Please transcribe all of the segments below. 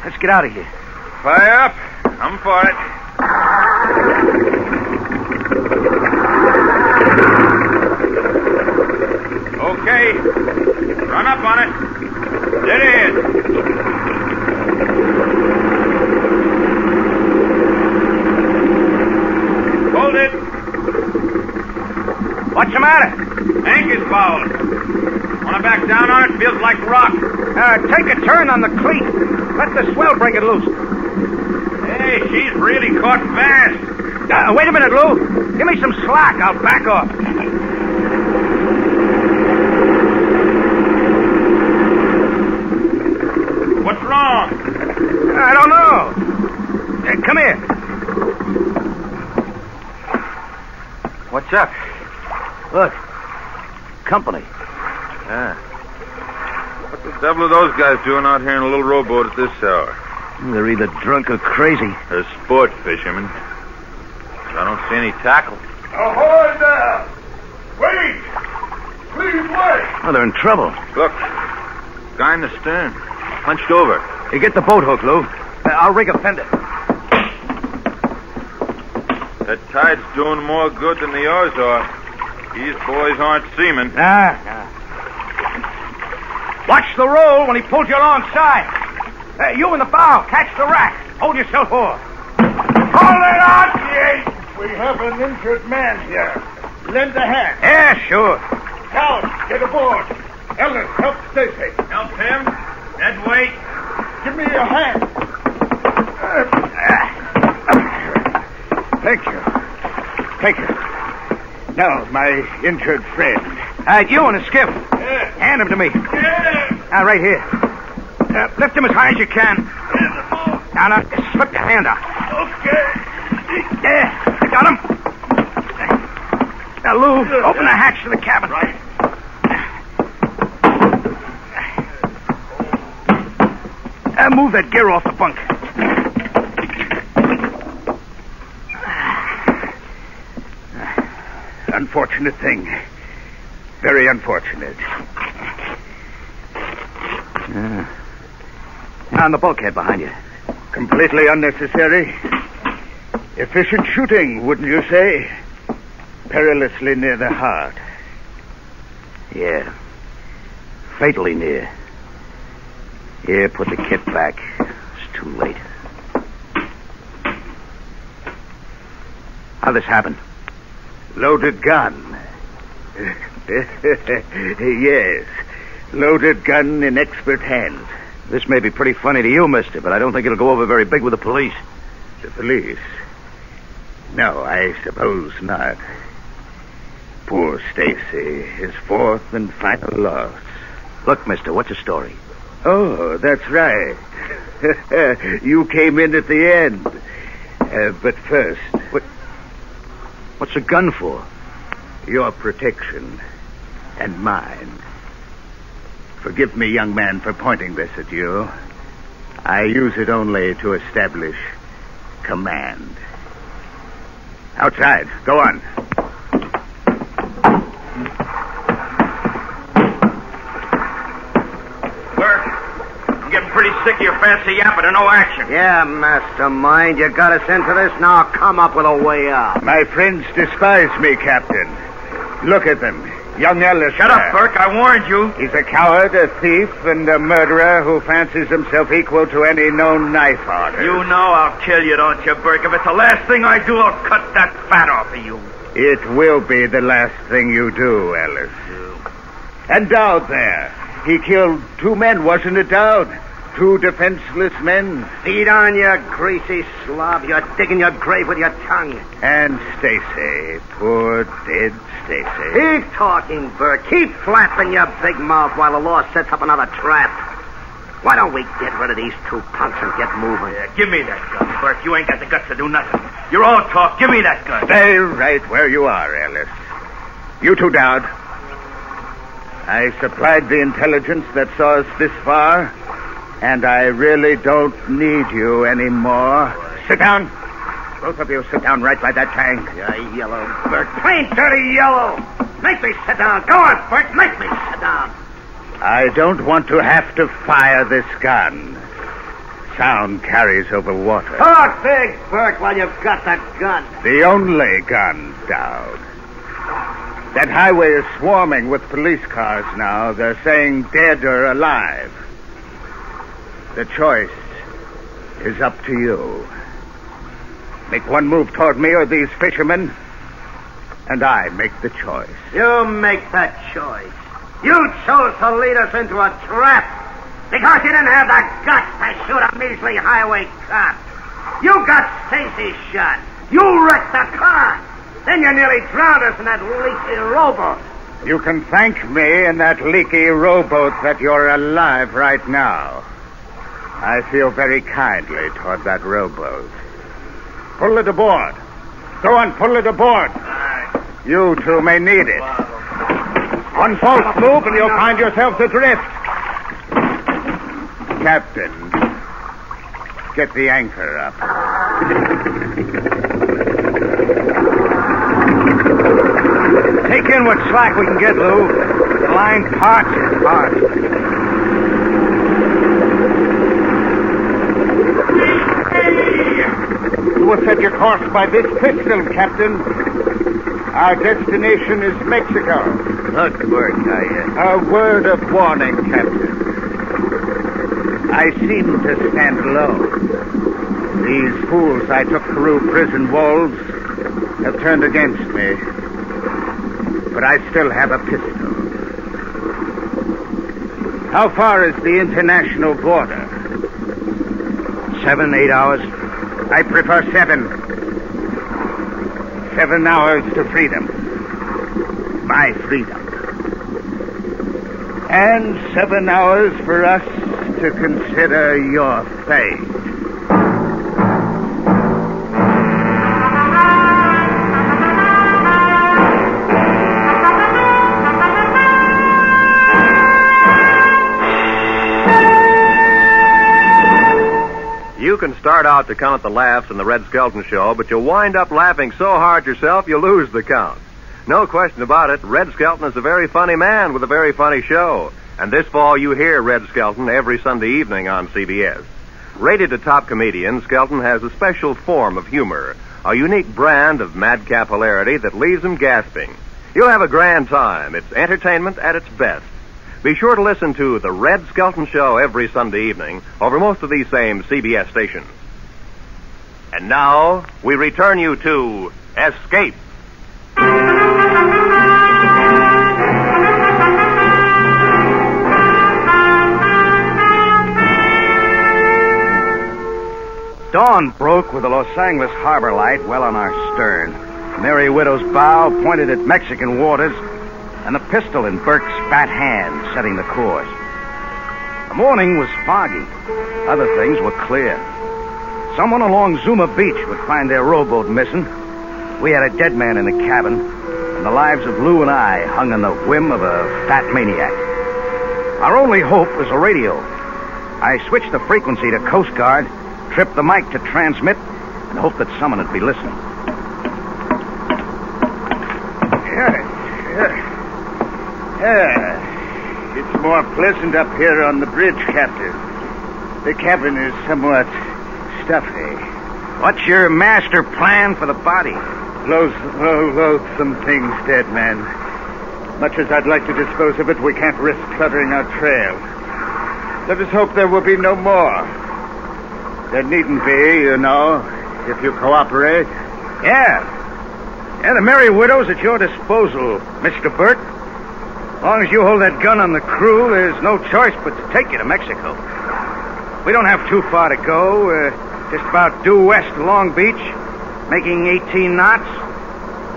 Let's get out of here. Fire up. I'm for it. Okay. Run up on it. Dead ahead. Hold it. What's the matter? Anchor's fouled. Want to back down on it? Feels like rock. Take a turn on the cleat. Let the swell break it loose. Hey, she's really caught fast. Wait a minute, Lou. Give me some slack. I'll back off. What's wrong? I don't know. Come here. What's up? Look. Company. Yeah. What the devil are those guys doing out here in a little rowboat at this hour? They're either drunk or crazy. They're sport fishermen. I don't see any tackle. Ahoy there! Wait! Please wait! Oh, they're in trouble. Look. Guy in the stern. Hunched over. You get the boat hook, Lou. I'll rig a fender. That tide's doing more good than the oars are. These boys aren't seamen. Nah. Watch the roll when he pulls you alongside. You in the bow. Catch the rack. Hold yourself over. Hold it on, Yates! We have an injured man here. Lend a hand. Yeah, sure. Now, get aboard. Ellis, help Stacy. Help him? Dead weight. Give me your hand. Thank you. Now, my injured friend. You in the skiff. Yeah. Hand him to me. Yeah. Right here. Lift him as high as you can. Now, slip your hand out. Okay. There. Got him. Now, Lou, open the hatch to the cabin. Right. Move that gear off the bunk. Unfortunate thing. Very unfortunate. On the bulkhead behind you. Completely unnecessary. Efficient shooting, wouldn't you say? Perilously near the heart. Yeah. Fatally near. Here, put the kit back. It's too late. How'd this happen? Loaded gun. Yes. Loaded gun in expert hands. This may be pretty funny to you, mister, but I don't think it'll go over very big with the police. The police? No, I suppose not. Poor Stacy, his fourth and final loss. Look, mister, what's the story? Oh, that's right. You came in at the end. But first... What's a gun for? Your protection. And mine. Forgive me, young man, for pointing this at you. I use it only to establish command. Outside. Go on. Pretty sick of your fancy yapping and no action. Yeah, mastermind. You got us into this. Now come up with a way out. My friends despise me, Captain. Look at them. Young Ellis. Shut up, Burke. I warned you. He's a coward, a thief, and a murderer who fancies himself equal to any known knife artist. You know I'll kill you, don't you, Burke? If it's the last thing I do, I'll cut that fat off of you. It will be the last thing you do, Ellis. And Dowd there. He killed 2 men, wasn't it, Dowd? 2 defenseless men. Feed on, you greasy slob. You're digging your grave with your tongue. And Stacy. Poor dead Stacy. Keep talking, Burke. Keep flapping your big mouth while the law sets up another trap. Why don't we get rid of these 2 punks and get moving? Yeah, give me that gun, Burke. You ain't got the guts to do nothing. You're all talk. Give me that gun. Stay right where you are, Ellis. You 2, Dowd. I supplied the intelligence that saw us this far, and I really don't need you anymore. Sit down. Both of you sit down right by that tank. You yellow Burke. Plain dirty yellow. Make me sit down. Go on, Burke. Make me sit down. I don't want to have to fire this gun. Sound carries over water. Talk big, Burke, while you've got that gun. The only gun, Dowd. That highway is swarming with police cars now. They're saying dead or alive. The choice is up to you. Make one move toward me or these fishermen, and I make the choice. You make that choice. You chose to lead us into a trap because you didn't have the guts to shoot a measly highway cop. You got Stacy shot. You wrecked the car. Then you nearly drowned us in that leaky rowboat. You can thank me in that leaky rowboat that you're alive right now. I feel very kindly toward that rowboat. Pull it aboard. Go on, pull it aboard. You two may need it. One false move and you'll find yourselves adrift. Captain, get the anchor up. Take in what slack we can get, Lou. The line parts is hard. You will set your course by this pistol, Captain. Our destination is Mexico. Look, Burke, A word of warning, Captain. I seem to stand alone. These fools I took through prison walls have turned against me. But I still have a pistol. How far is the international border? 7, 8 hours. I prefer 7. 7 hours to freedom. My freedom. And 7 hours for us to consider your fate. You can start out to count the laughs in the Red Skelton Show, but you'll wind up laughing so hard yourself you'll lose the count. No question about it, Red Skelton is a very funny man with a very funny show. And this fall you hear Red Skelton every Sunday evening on CBS. Rated a top comedian, Skelton has a special form of humor, a unique brand of madcap hilarity that leaves him gasping. You'll have a grand time. It's entertainment at its best. Be sure to listen to The Red Skelton Show every Sunday evening over most of these same CBS stations. And now, we return you to Escape. Dawn broke with the Los Angeles harbor light well on our stern. Merry Widow's bow pointed at Mexican waters, and a pistol in Burke's fat hand setting the course. The morning was foggy. Other things were clear. Someone along Zuma Beach would find their rowboat missing. We had a dead man in the cabin, and the lives of Lou and I hung on the whim of a fat maniac. Our only hope was a radio. I switched the frequency to Coast Guard, tripped the mic to transmit, and hoped that someone would be listening. It's more pleasant up here on the bridge, Captain. The cabin is somewhat stuffy. What's your master plan for the body? Loathsome things, dead man. Much as I'd like to dispose of it, we can't risk cluttering our trail. Let us hope there will be no more. There needn't be, you know, if you cooperate. Yeah, the Merry Widow's at your disposal, Mr. Burt. As long as you hold that gun on the crew, there's no choice but to take you to Mexico. We don't have too far to go. Just about due west of Long Beach, making 18 knots.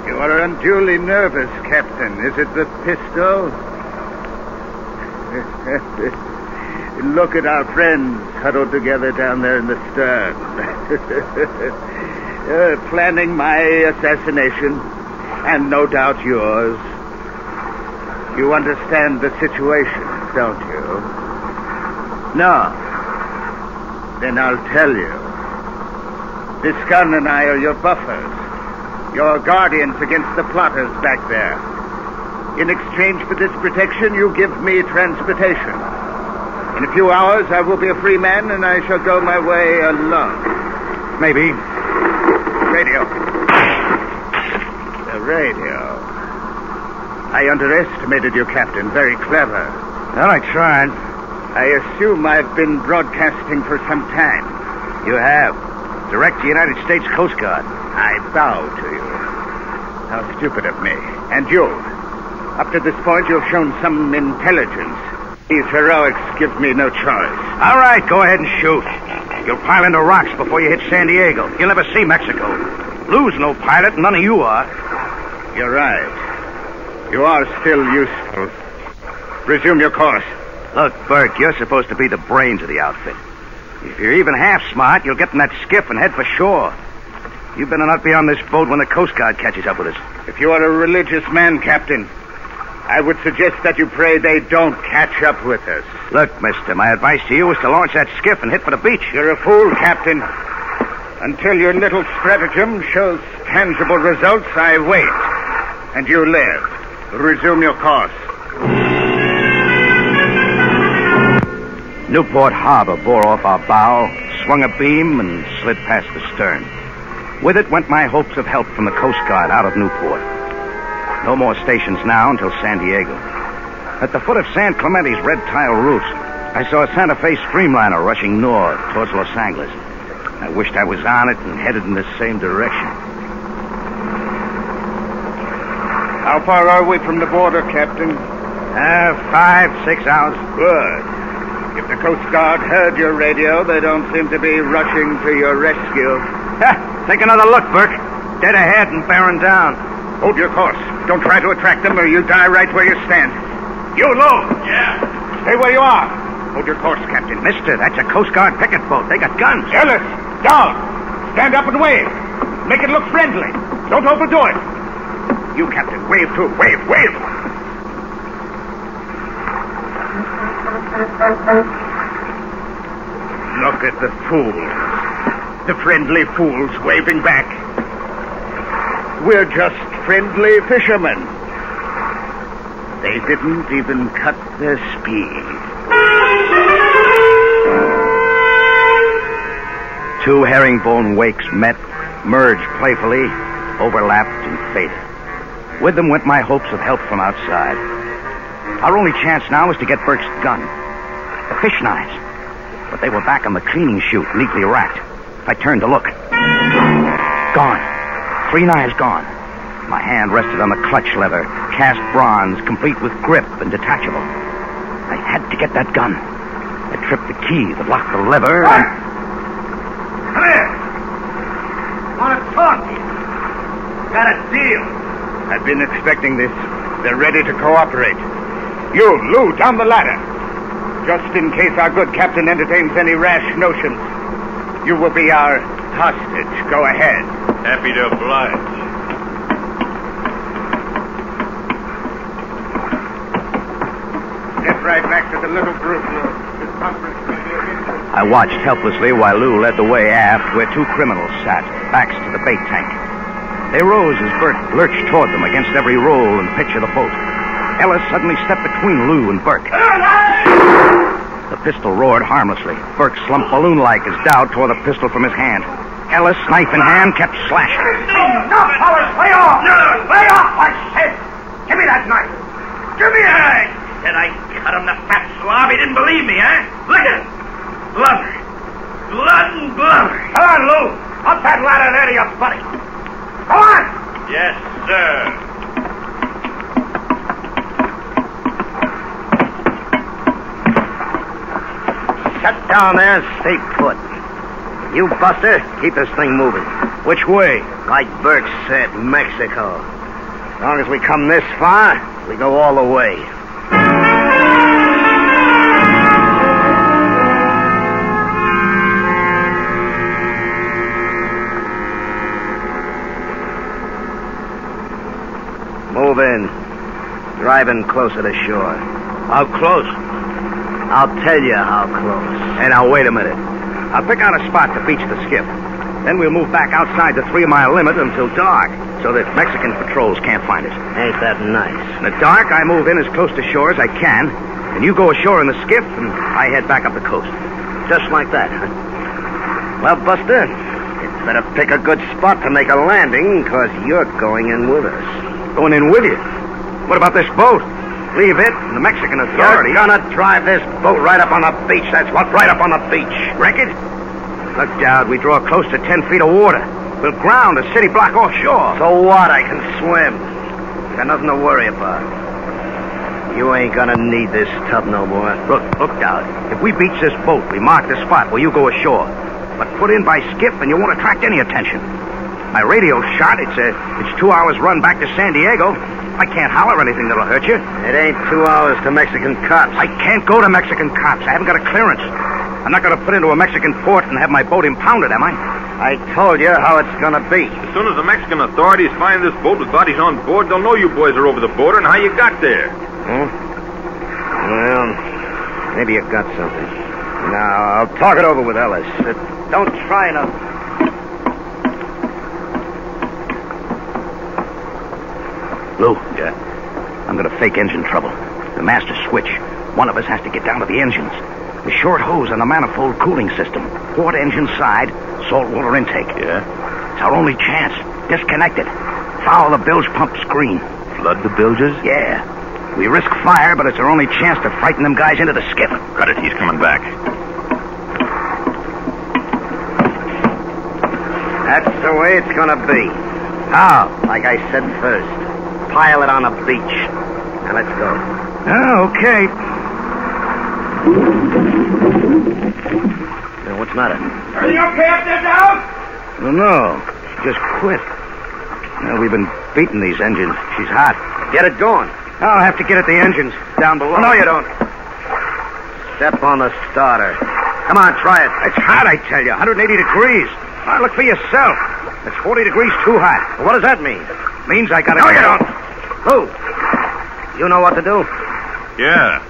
You are unduly nervous, Captain. Is it the pistol? Look at our friends huddled together down there in the stern. Planning my assassination, and no doubt yours. You understand the situation, don't you? No. Then I'll tell you. This gun and I are your buffers, your guardians against the plotters back there. In exchange for this protection, you give me transportation. In a few hours, I will be a free man, and I shall go my way alone. Maybe. Radio. The radio. I underestimated you, Captain. Very clever. Well, I tried. I assume I've been broadcasting for some time. You have. Direct to United States Coast Guard. I bow to you. How stupid of me. And you. Up to this point, you've shown some intelligence. These heroics give me no choice. All right, go ahead and shoot. You'll pile into rocks before you hit San Diego. You'll never see Mexico. Lou's no pilot, none of you are. You're right. You are still useful. Resume your course. Look, Burke, you're supposed to be the brains of the outfit. If you're even half smart, you'll get in that skiff and head for shore. You better not be on this boat when the Coast Guard catches up with us. If you are a religious man, Captain, I would suggest that you pray they don't catch up with us. Look, mister, my advice to you is to launch that skiff and hit for the beach. You're a fool, Captain. Until your little stratagem shows tangible results, I wait. And you live. Resume your course. Newport Harbor bore off our bow, swung a beam, and slid past the stern. With it went my hopes of help from the Coast Guard out of Newport. No more stations now until San Diego. At the foot of San Clemente's red tile roofs, I saw a Santa Fe streamliner rushing north towards Los Angeles. I wished I was on it and headed in the same direction. How far are we from the border, Captain? 5, 6 hours. Good. If the Coast Guard heard your radio, they don't seem to be rushing to your rescue. Take another look, Burke. Dead ahead and bearing down. Hold your course. Don't try to attract them or you die right where you stand. You, Lou! Yeah? Stay where you are. Hold your course, Captain. Mister, that's a Coast Guard picket boat. They got guns. Ellis, down. Stand up and wave. Make it look friendly. Don't overdo it. You, Captain, wave too. Wave, wave. Look at the fools. The friendly fools waving back. We're just friendly fishermen. They didn't even cut their speed. Two herringbone wakes met, merged playfully, overlapped, and faded. With them went my hopes of help from outside. Our only chance now was to get Burke's gun. The fish knives. But they were back on the cleaning chute, neatly racked. I turned to look. Gone. 3 knives gone. My hand rested on the clutch lever, cast bronze, complete with grip and detachable. I had to get that gun. I tripped the key that locked the lever and... Come here. I want to talk to you. Got a deal. I've been expecting this. They're ready to cooperate. You, Lou, down the ladder. Just in case our good captain entertains any rash notions. You will be our hostage. Go ahead. Happy to oblige. Get right back to the little group. I watched helplessly while Lou led the way aft where 2 criminals sat, backs to the bait tank. They rose as Burke lurched toward them against every roll and pitch of the boat. Ellis suddenly stepped between Lou and Burke. The pistol roared harmlessly. Burke slumped balloon-like as Dowd tore the pistol from his hand. Ellis, knife in hand, kept slashing. Enough, fellas! Lay off! Lay off, I said! Give me that knife! Give me that! Said I cut him, the fat slob. He didn't believe me, huh? Look at it. Blubber. Blood and blubber. Come on, Lou! Up that ladder there to your buddy. Go on! Yes, sir. Shut down there and stay put. You, Buster, keep this thing moving. Which way? Like Burke said, Mexico. As long as we come this far, we go all the way. Move in. Driving closer to shore. How close? I'll tell you how close. Hey, now, wait a minute. I'll pick out a spot to beach the skiff. Then we'll move back outside the 3-mile limit until dark, so that Mexican patrols can't find us. Ain't that nice? In the dark, I move in as close to shore as I can, And you go ashore in the skiff, and I head back up the coast. Just like that, huh? Well, Buster, you'd better pick a good spot to make a landing, because you're going in with us. Going in with you? What about this boat? Leave it and the Mexican authorities. You're gonna drive this boat right up on the beach, that's what, right up on the beach. Wreck it? Look, Dowd, we draw close to 10 feet of water. We'll ground a city block offshore. So what? I can swim. Got nothing to worry about. You ain't gonna need this tub no more. Look, Dowd. If we beach this boat, we mark the spot where you go ashore. But put in by skiff and you won't attract any attention. My radio's shot. It's 2 hours run back to San Diego. I can't holler anything that'll hurt you. It ain't 2 hours to Mexican cops. I can't go to Mexican cops. I haven't got a clearance. I'm not going to put into a Mexican port and have my boat impounded, am I? I told you how it's gonna be. As soon as the Mexican authorities find this boat with bodies on board, they'll know you boys are over the border and how you got there. Well, maybe you got something. Now, I'll talk it over with Ellis. Don't try to... Lou. Yeah? I'm going to fake engine trouble. The master switch. One of us has to get down to the engines. The short hose on the manifold cooling system. Port engine side, salt water intake. Yeah? It's our only chance. Disconnect it. Foul the bilge pump screen. Flood the bilges? Yeah. We risk fire, but it's our only chance to frighten them guys into the skiff. Got it. He's coming back. That's the way it's gonna be. How? Like I said first. Pile it on the beach. Now let's go. Oh, okay. Now, what's the matter? Everything okay up there, Dowd? No. She just quit. Well, we've been beating these engines. She's hot. Get it going. I'll have to get at the engines down below. Oh, no, you don't. Step on the starter. Come on, try it. It's hot, I tell you. 180 degrees. Now, look for yourself. It's 40 degrees too hot. What does that mean? Means I gotta... No, you don't. Lou, you know what to do? Yeah.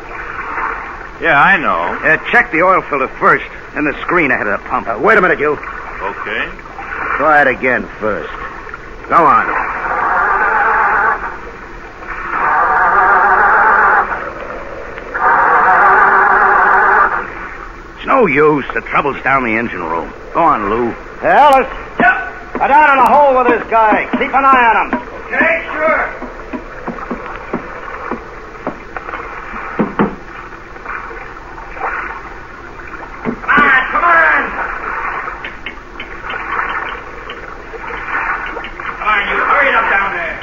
Yeah, I know. Check the oil filter first, and the screen ahead of the pump. Wait a minute, you. Okay. Try it again first. Go on. It's no use. The trouble's down the engine room. Go on, Lou. Ellis. Yep. Go down in the hole with this guy. Keep an eye on him. Okay, sure. Come on. Come on, you hurry it up down there.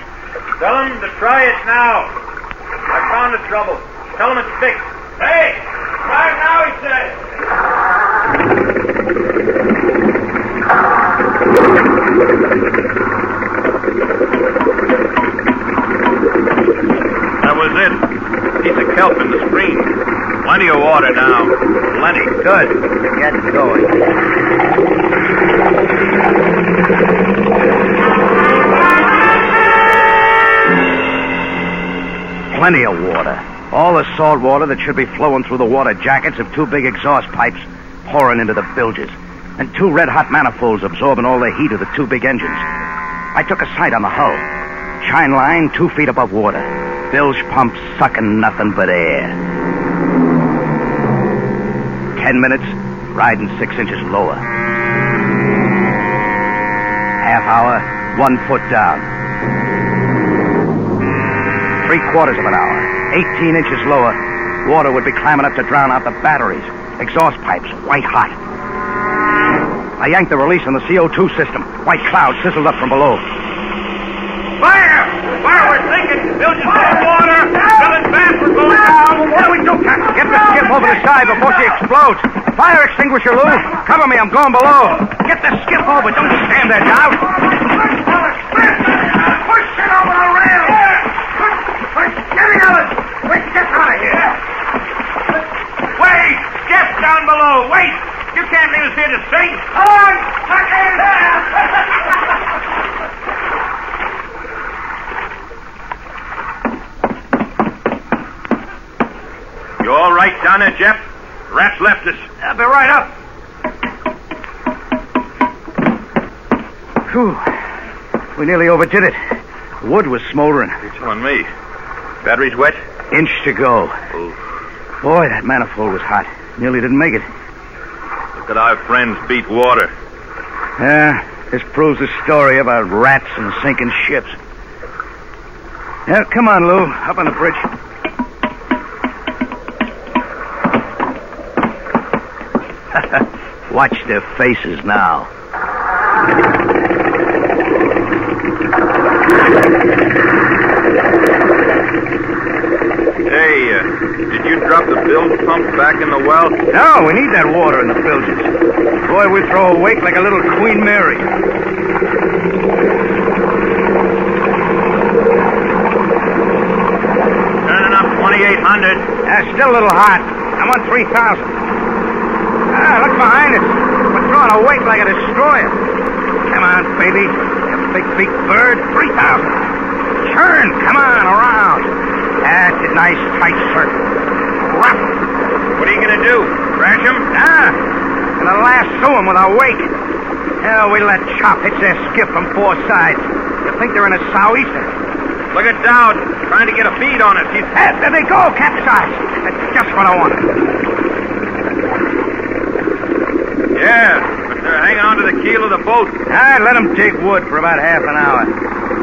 Tell him to try it now. I found the trouble. Tell him it's fixed. Hey, try it now, he says. That was it. Piece of kelp in the screen. Plenty of water now. Plenty. Good. Get going. Plenty of water. All the salt water that should be flowing through the water jackets of two big exhaust pipes pouring into the bilges. And two red-hot manifolds absorbing all the heat of the two big engines. I took a sight on the hull. Chine line 2 feet above water. Bilge pump sucking nothing but air. 10 minutes, riding 6 inches lower. Half hour, 1 foot down. 3/4 of an hour, 18 inches lower. Water would be climbing up to drown out the batteries. Exhaust pipes, white hot. I yanked the release on the CO2 system. White cloud sizzled up from below. Fire! Fire, we're sinking! Bilges full of water! Filling fast, we're going down! What do we do, Captain? Get the skiff over the side before she explodes. Fire extinguisher, Lou. Cover me, I'm going below. Get the skiff over. Don't stand there, Dowd. Push it over the rail! Get me out of it! Wait, get out of here! Wait! Skiff down below! Wait! You can't leave us here to sink! Come on! Tuck in! You all right down there, Jeff? Rats left us. I'll be right up. Whew. We nearly overdid it. The wood was smoldering. You're telling me. Battery's wet? Inch to go. Oh. Boy, that manifold was hot. Nearly didn't make it. Look at our friends beat water. Yeah, this proves the story about rats and sinking ships. Yeah, come on, Lou. Up on the bridge. Watch their faces now. Hey, did you drop the bilge pump back in the well? No, we need that water in the bilges. Boy, we throw a wake like a little Queen Mary. Turning up 2,800. Still a little hot. I'm on 3,000. Look behind us. We're throwing a wake like a destroyer. Come on, baby. You big feet bird. 3,000. Turn. Come on, around. That's a nice tight circle. Rap. What are you going to do? Crash him? Gonna lasso them with our wake. We let Chop hit their skiff from 4 sides. You think they're in a sou'easter? Look at Dowd, trying to get a feed on us. There they go, capsize. That's just what I wanted. Yeah, but they're hanging onto the keel of the boat. Let them dig wood for about half an hour.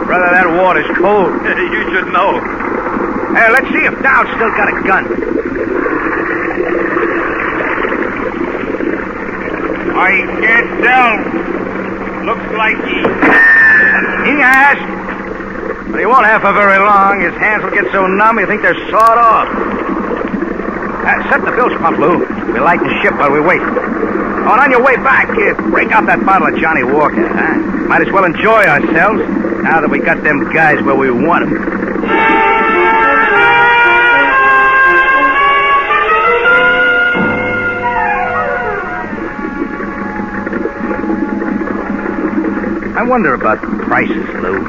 Brother, that water's cold. You should know. Let's see if Dowd's still got a gun. I can't tell. Looks like He has. But he won't have for very long. His hands will get so numb you think they're sawed off. Set the bilge pump, Lou. We'll light the ship while we wait. Oh, and on your way back, break out that bottle of Johnny Walker. Might as well enjoy ourselves now that we got them guys where we want them. I wonder about the prices, Lou.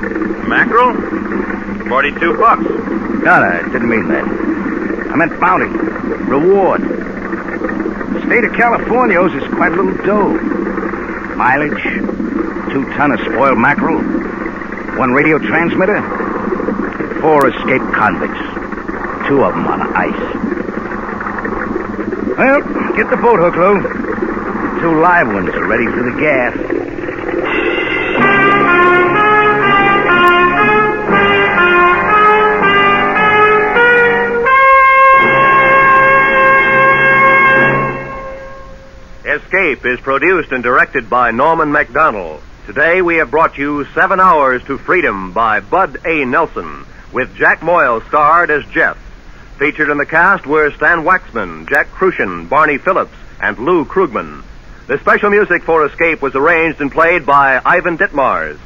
Mackerel? $42. No, I didn't mean that. I meant bounty. Reward. The state of California owes us quite a little dough. Mileage, 2 ton of spoiled mackerel, 1 radio transmitter, 4 escaped convicts. 2 of them on ice. Well, get the boat hook, Lou. The 2 live ones are ready for the gas. Escape is produced and directed by Norman MacDonald. Today we have brought you 7 Hours to Freedom by Bud A. Nelson, with Jack Moyle starred as Jeff. Featured in the cast were Stan Waxman, Jack Crucian, Barney Phillips, and Lou Krugman. The special music for Escape was arranged and played by Ivan Ditmars.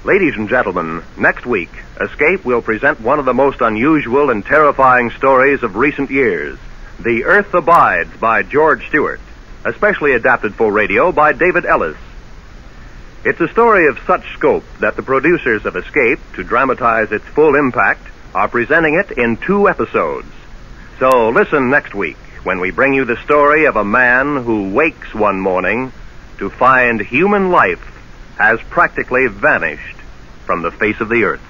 Ladies and gentlemen, next week, Escape will present one of the most unusual and terrifying stories of recent years. The Earth Abides by George Stewart, especially adapted for radio by David Ellis. It's a story of such scope that the producers of Escape, to dramatize its full impact, are presenting it in 2 episodes. So listen next week when we bring you the story of a man who wakes one morning to find human life has practically vanished from the face of the earth.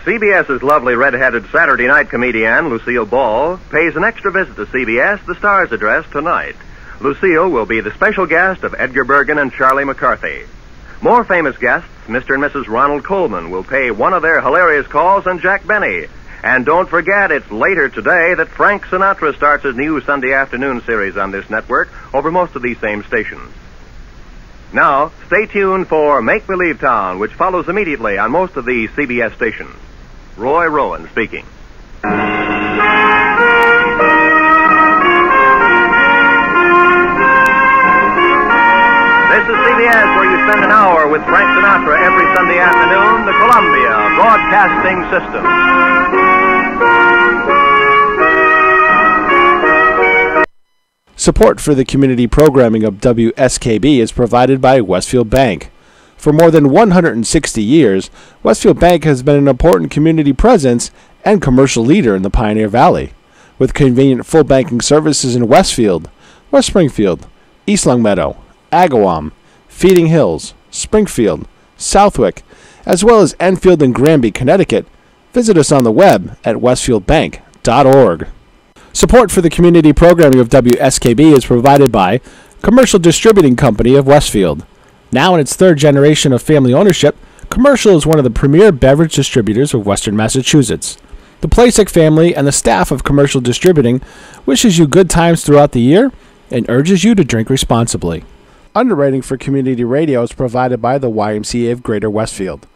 CBS's lovely red-headed Saturday night comedian, Lucille Ball, pays an extra visit to CBS, the Star's address, tonight. Lucille will be the special guest of Edgar Bergen and Charlie McCarthy. More famous guests, Mr. and Mrs. Ronald Coleman, will pay one of their hilarious calls on Jack Benny. And don't forget, it's later today that Frank Sinatra starts his new Sunday afternoon series on this network over most of these same stations. Now, stay tuned for Make Believe Town, which follows immediately on most of the CBS stations. Roy Rowan speaking. This is CBS, where you spend an hour with Frank Sinatra every Sunday afternoon, the Columbia Broadcasting System. Support for the community programming of WSKB is provided by Westfield Bank. For more than 160 years, Westfield Bank has been an important community presence and commercial leader in the Pioneer Valley. with convenient full banking services in Westfield, West Springfield, East Longmeadow, Agawam, Feeding Hills, Springfield, Southwick, as well as Enfield and Granby, Connecticut. Visit us on the web at westfieldbank.org. Support for the community programming of WSKB is provided by Commercial Distributing Company of Westfield. Now in its third generation of family ownership, Commercial is one of the premier beverage distributors of Western Massachusetts. The Plasek family and the staff of Commercial Distributing wishes you good times throughout the year and urges you to drink responsibly. Underwriting for community radio is provided by the YMCA of Greater Westfield.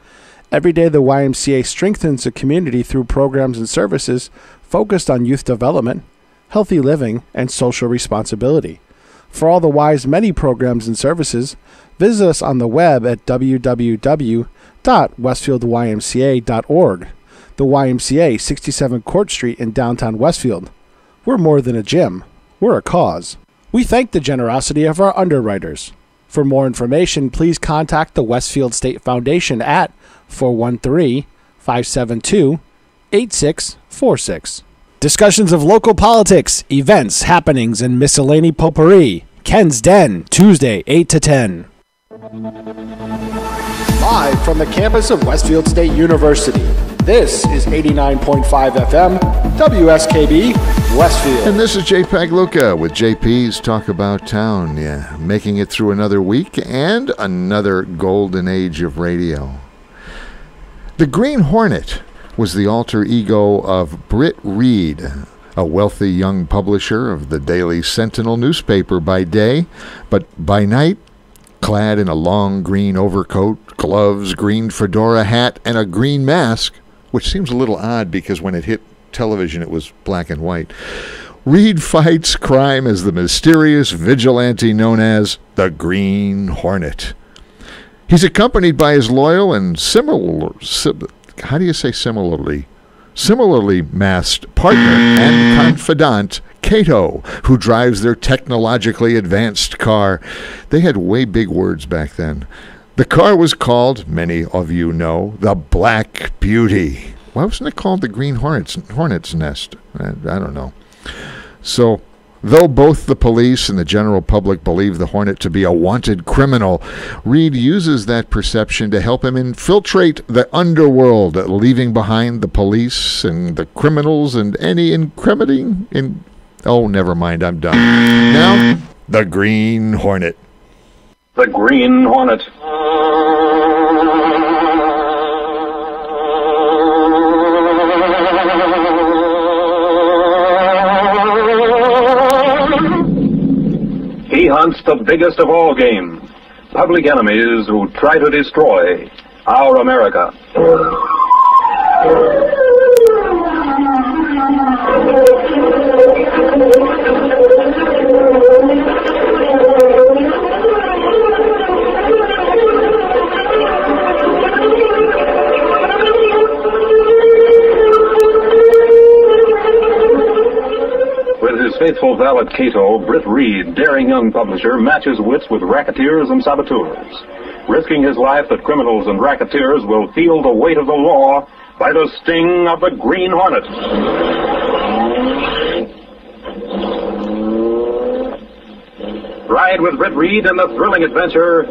Every day the YMCA strengthens the community through programs and services focused on youth development, healthy living, and social responsibility. For all the Y's many programs and services, visit us on the web at www.westfieldymca.org. The YMCA, 67 Court Street in downtown Westfield. We're more than a gym. We're a cause. We thank the generosity of our underwriters. For more information, please contact the Westfield State Foundation at 413-572-8646. Discussions of local politics, events, happenings, and miscellany potpourri. Ken's Den, Tuesday, 8 to 10. Live from the campus of Westfield State University, this is 89.5 FM, WSKB, Westfield. And this is JPEG Luca with JP's Talk About Town. Yeah, making it through another week and another golden age of radio. The Green Hornet was the alter ego of Britt Reed, a wealthy young publisher of the Daily Sentinel newspaper by day, but by night, clad in a long green overcoat, gloves, green fedora hat, and a green mask, which seems a little odd because when it hit television it was black and white. Reed fights crime as the mysterious vigilante known as the Green Hornet. He's accompanied by his loyal and similarly masked partner and confidant, Cato, who drives their technologically advanced car. They had way big words back then. The car was called, many of you know, the Black Beauty. Why wasn't it called the Green Hornet's Nest? I don't know. So, though both the police and the general public believe the Hornet to be a wanted criminal, Reed uses that perception to help him infiltrate the underworld, leaving behind the police and the criminals and any incriminating... Oh, never mind, I'm done. Now, the Green Hornet. The Green Hornet. He hunts the biggest of all game, public enemies who try to destroy our America. With his faithful valet Cato, Britt Reed, daring young publisher, matches wits with racketeers and saboteurs, risking his life that criminals and racketeers will feel the weight of the law by the sting of the Green Hornet. Ride with Britt Reed in the thrilling adventure,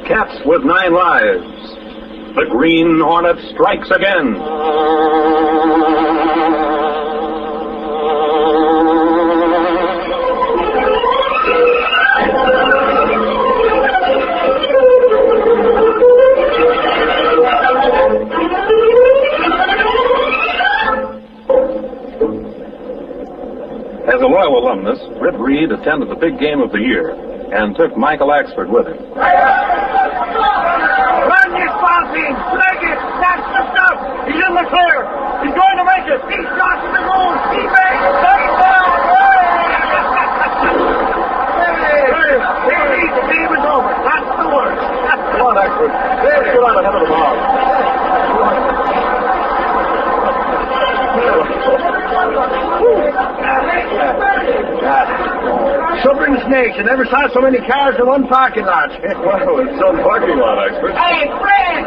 Cats with 9 Lives. The Green Hornet strikes again. As a loyal alumnus, Britt Reed attended the big game of the year and took Michael Axford with him. Run, you Spalpine! Leg it! That's the stuff! He's in the clear! He's going to make it! He shot to the moon! He made it! The game is over. That's the word. Come on, Axford. Let's get on ahead of the ball. Suffering snakes. I never saw so many cars in one parking lot. Well, it's some parking lot, expert. Hey, Fred!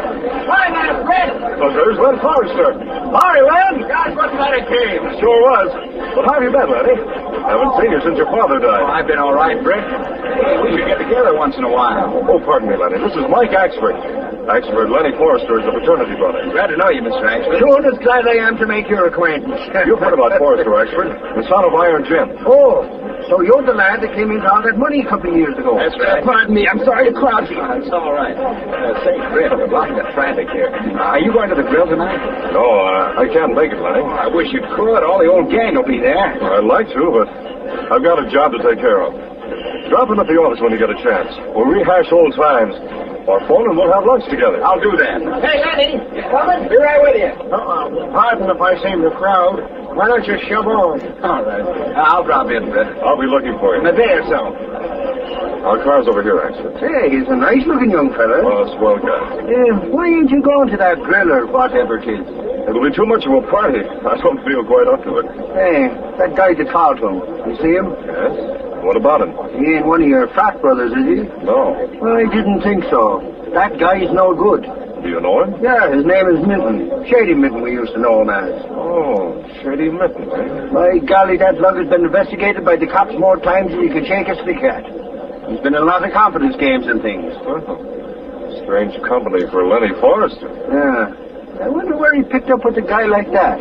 Why not, Fred? Well, there's Len Forrester. Hi, Len. Gosh, what's that a game? Sure was. Well, how have you been, Lenny? Haven't seen you since your father died. I've been all right, Fred. Hey, we should get together once in a while. Oh, pardon me, Lenny. This is Mike Axford. Axford, Lenny Forrester is a fraternity brother. Glad to know you, Mr. Axford. Sure as glad I am to make your acquaintance. You've heard about Forrester, Axford, the son of Iron Jim. Oh, so you're the lad that came into all that money a couple of years ago. That's right. Pardon me, I'm sorry to crowd you. It's all right. Say, Fred, a lot of traffic here. Are you going to the grill tonight? No, I can't make it, Lenny. I wish you could. All the old gang will be there. I'd like to, but I've got a job to take care of. Drop in at the office when you get a chance. We'll rehash old times. Or phone and we'll have lunch together. I'll do that. Hey, Lenny, you coming? Be right with you. Pardon if I seem to crowd. Why don't you shove on? All right. I'll drop in, Fred. I'll be looking for you. In a day or so. Our car's over here, actually. Hey, he's a nice-looking young fella. Oh, swell guy. Why ain't you going to that grill or whatever it is? It'll be too much of a party. I don't feel quite up to it. Hey, that guy's a call to him. You see him? Yes? What about him? He ain't one of your frat brothers, is he? No. Well, I didn't think so. That guy's no good. Do you know him? Yeah, his name is Minton. Shady Minton we used to know him as. Oh, Shady Minton, eh? My golly, that lug has been investigated by the cops more times than you could shake a stick at. He's been in a lot of confidence games and things. Strange company for Lenny Forrester. Yeah. I wonder where he picked up with a guy like that.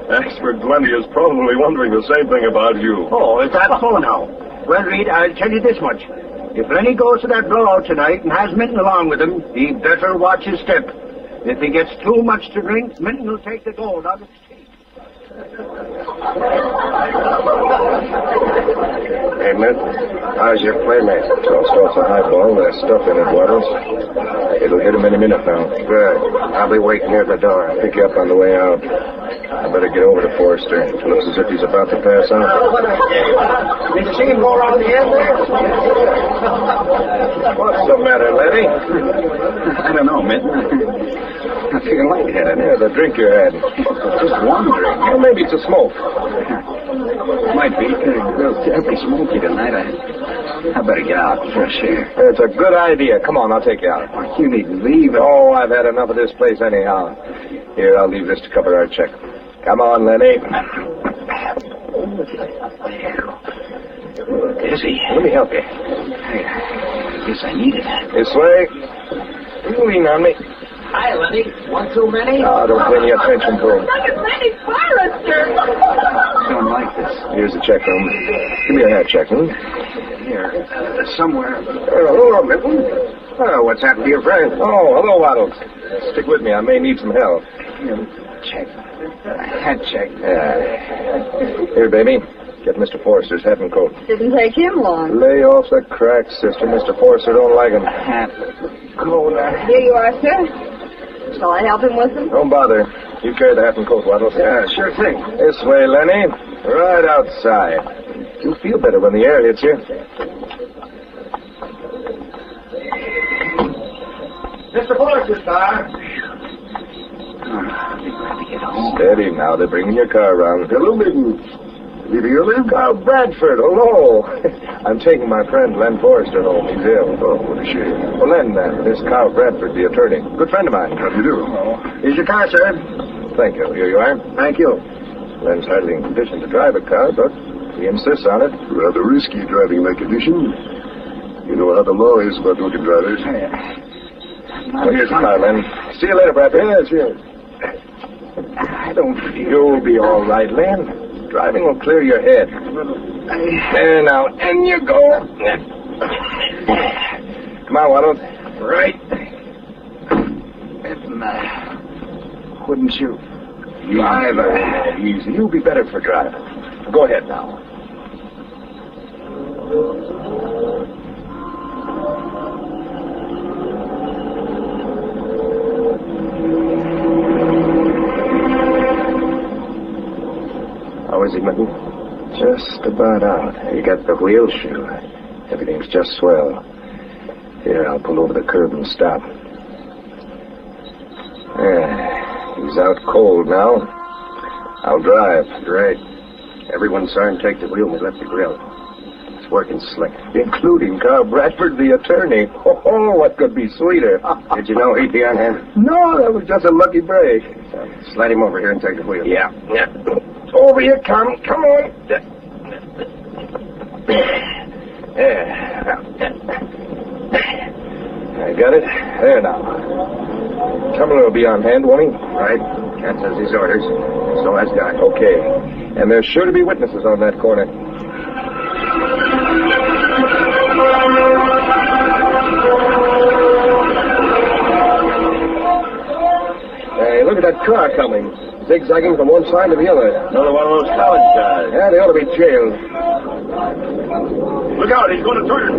Expert Lenny is probably wondering the same thing about you. Oh, is that so now? Well, Reed, I'll tell you this much. If Lenny goes to that blowout tonight and has Minton along with him, he better watch his step. If he gets too much to drink, Minton will take the gold out of his teeth. Hey, Mint, how's your playmate? Toast off a highball, there's stuff in it, Waddles. It'll hit him any minute now. Good. I'll be waiting near the door. I'll pick you up on the way out. I better get over to Forrester. It looks as if he's about to pass out. Did you see him go around the end there? What's the matter, Lenny? I don't know, Mint. I feel lightheaded. Yeah, the drink you had. Just wondering. Well, maybe it's a smoke. Might be. It's terribly smoky tonight. I better get out. Fresh air. It's a good idea. Come on, I'll take you out. You needn't leave. Oh, I've had enough of this place anyhow. Here, I'll leave this to cover our check. Come on, Lenny. Dizzy. Let me help you. I guess I need it. This way. You lean on me. Hi, Lenny. One too many? Oh, don't pay any attention to him. Look at Lenny Forrester. Don't like this. Here's the check room. Give me your hat check, hmm? Here, somewhere. Hello, Minton. Oh, what's happened to your friend? Oh, hello, Waddles. Stick with me. I may need some help. Check. Hat check. Here, baby. Get Mr. Forrester's hat and coat. Didn't take him long. Lay off the crack, sister. Mr. Forrester don't like him. Hat. Coat. Here you are, sir. Shall I help him with them? Don't bother. You carry the hat and coat, Waddles. Yeah, sure thing. This way, Lenny. Right outside. You'll feel better when the air hits you. Mr. Forrester, sir. I'll be glad to get home. Steady now. They're bringing your car around. Hello, Minton. Did you live? Carl Bradford, hello. I'm taking my friend Len Forrester home. He's ill. Oh, what a shame. Well, Len, this Carl Bradford, the attorney. Good friend of mine. How do you do? Here's your car, sir. Thank you. Here you are. Thank you. Len's hardly in condition to drive a car, but he insists on it. Rather risky driving in that condition. You know how the law is about drunken drivers. Well, here's the car, Len. See you later, Bradford. Yes. I don't feel... You'll be all right, Len. Driving will clear your head. There now, and you go. Come on, Waddles. Right. Wouldn't you drive Easy. You'll be better for driving. Go ahead now. How is he, Minton? Just about out. You got the wheel shoe. Everything's just swell. Here, I'll pull over the curb and stop. He's out cold now. I'll drive. Great. Everyone saw him take the wheel when he left the grill. working slick. Including Carl Bradford, the attorney. Oh, what could be sweeter? Did you know he'd be on hand? No, that was just a lucky break. Slide him over here and take the wheel. Yeah. Over you come. Come on. I got it. There now. Cumberland will be on hand, won't he? Right. Cat says his orders. So has Doc. Okay. And there's sure to be witnesses on that corner. Hey, look at that car coming. Zigzagging from one side to the other. Another one of those college guys. Yeah, they ought to be jailed. Look out, he's going to turn.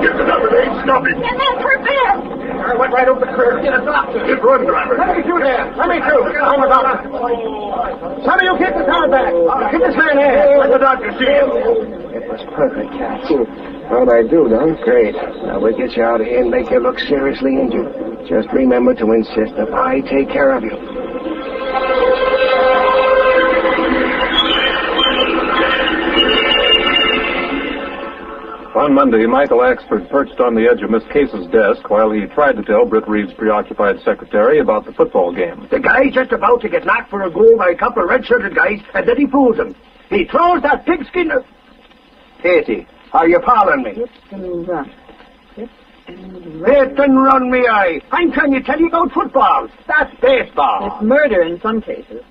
Get the number, they ain't stopping. Get that prepare. I went right over the curb. Get a doctor. Get run, driver. Let me through there. Let me through. I'm a doctor. Some of you keep the car back. Keep this man here. Let the doctor see him. It was perfect, Cat. How'd I do, Don? Great. Now we'll get you out of here and make you look seriously injured. Just remember to insist that I take care of you. On Monday, Michael Axford perched on the edge of Miss Case's desk while he tried to tell Britt Reed's preoccupied secretary about the football game. The guy's just about to get knocked for a goal by a couple of red-shirted guys, and then he fools them. He throws that pigskin... Katie, are you following me? Hit and run. Hit and run, me eye. I'm trying to tell you about football. That's baseball. It's murder in some cases.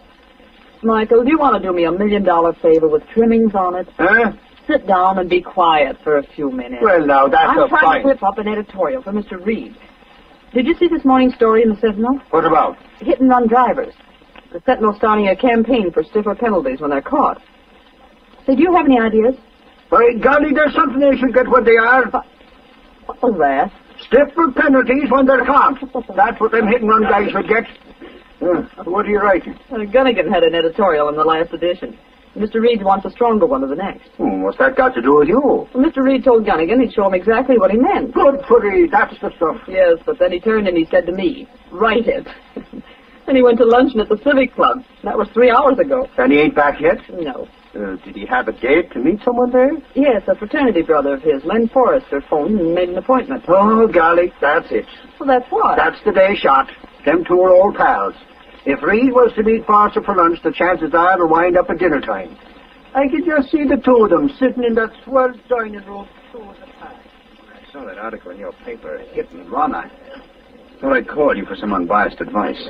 Michael, do you want to do me $1 million favor with trimmings on it? Huh? Sit down and be quiet for a few minutes. Well, now, that's I'm a trying fine... to whip up an editorial for Mr. Reed. Did you see this morning's story in the Sentinel? What about? Hit and run drivers. The Sentinel's starting a campaign for stiffer penalties when they're caught. Say, do you have any ideas? By golly, there's something they should get what they are. What was that? Stiffer penalties when they're caught. That's what them hit-and-run guys should get. What are you writing? Gunnigan had an editorial in the last edition. Mr. Reed wants a stronger one of the next. What's that got to do with you? Well, Mr. Reed told Gunnigan he'd show him exactly what he meant. Good for thee, that's the stuff. Yes, but then he turned and he said to me, write it. Then he went to luncheon at the Civic Club. That was 3 hours ago. And he ain't back yet? No. Did he have a date to meet someone there? Yes, a fraternity brother of his, Len Forrester, phoned and made an appointment. Oh, golly, that's it. Well, that's what? That's the day shot. Them two are old pals. If Reed was to meet Forrester for lunch, the chances are it'll wind up at dinner time. I could just see the two of them sitting in that swell dining room. I saw that article in your paper, Hit and Run. I thought I'd call you for some unbiased advice.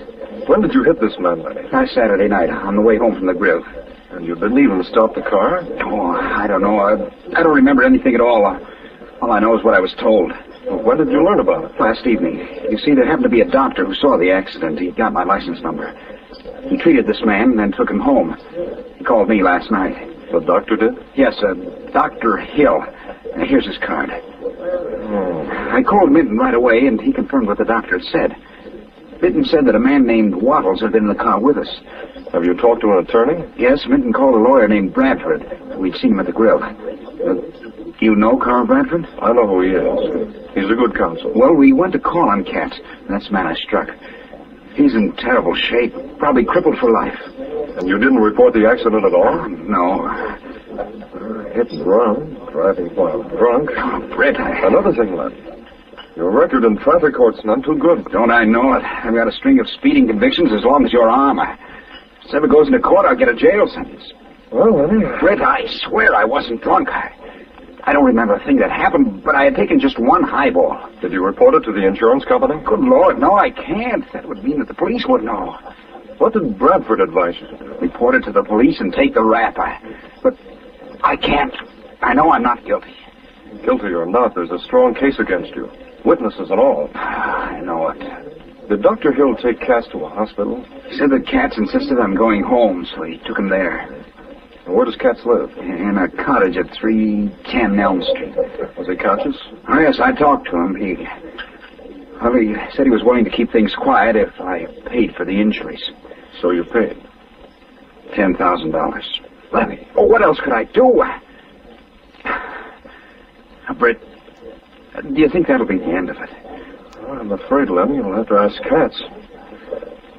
When did you hit this man, Lenny? Last Saturday night, on the way home from the grill. And you didn't even stop the car? Oh, I don't know. I don't remember anything at all. All I know is what I was told. Well, when did you learn about it? Last evening. You see, there happened to be a doctor who saw the accident. He got my license number. He treated this man and then took him home. He called me last night. The doctor did? Yes, Dr. Hill. Here's his card. I called Minton right away, and he confirmed what the doctor had said. Minton said that a man named Wattles had been in the car with us. Have you talked to an attorney? Yes, Minton called a lawyer named Bradford. We'd seen him at the grill. Do you know Carl Bradford? I know who he is. He's a good counsel. Well, we went to call on Katz, and that's the man I struck. He's in terrible shape, probably crippled for life. And you didn't report the accident at all? No. Hit and run, driving while drunk. Oh, Brett, Another thing, lad. Your record in traffic court's none too good. Don't I know it? I've got a string of speeding convictions as long as your arm. If this ever goes into court, I'll get a jail sentence. Well, anyway. Brett, I swear I wasn't drunk. I don't remember a thing that happened, but I had taken just one highball. Did you report it to the insurance company? Good Lord, no, I can't. That would mean that the police would know. What did Bradford advise you to do? Report it to the police and take the rap. But I can't. I know I'm not guilty. Guilty or not, there's a strong case against you. Witnesses and all. I know it. Did Dr. Hill take Cass to a hospital? He said that Katz insisted on going home, so he took him there. And where does Katz live? In a cottage at 310 Elm Street. Was he conscious? Oh, yes, I talked to him. He said he was willing to keep things quiet if I paid for the injuries. So you paid? $10,000. Lenny, what else could I do? Britt, do you think that'll be the end of it? Well, I'm afraid, Lenny, you'll have to ask Katz.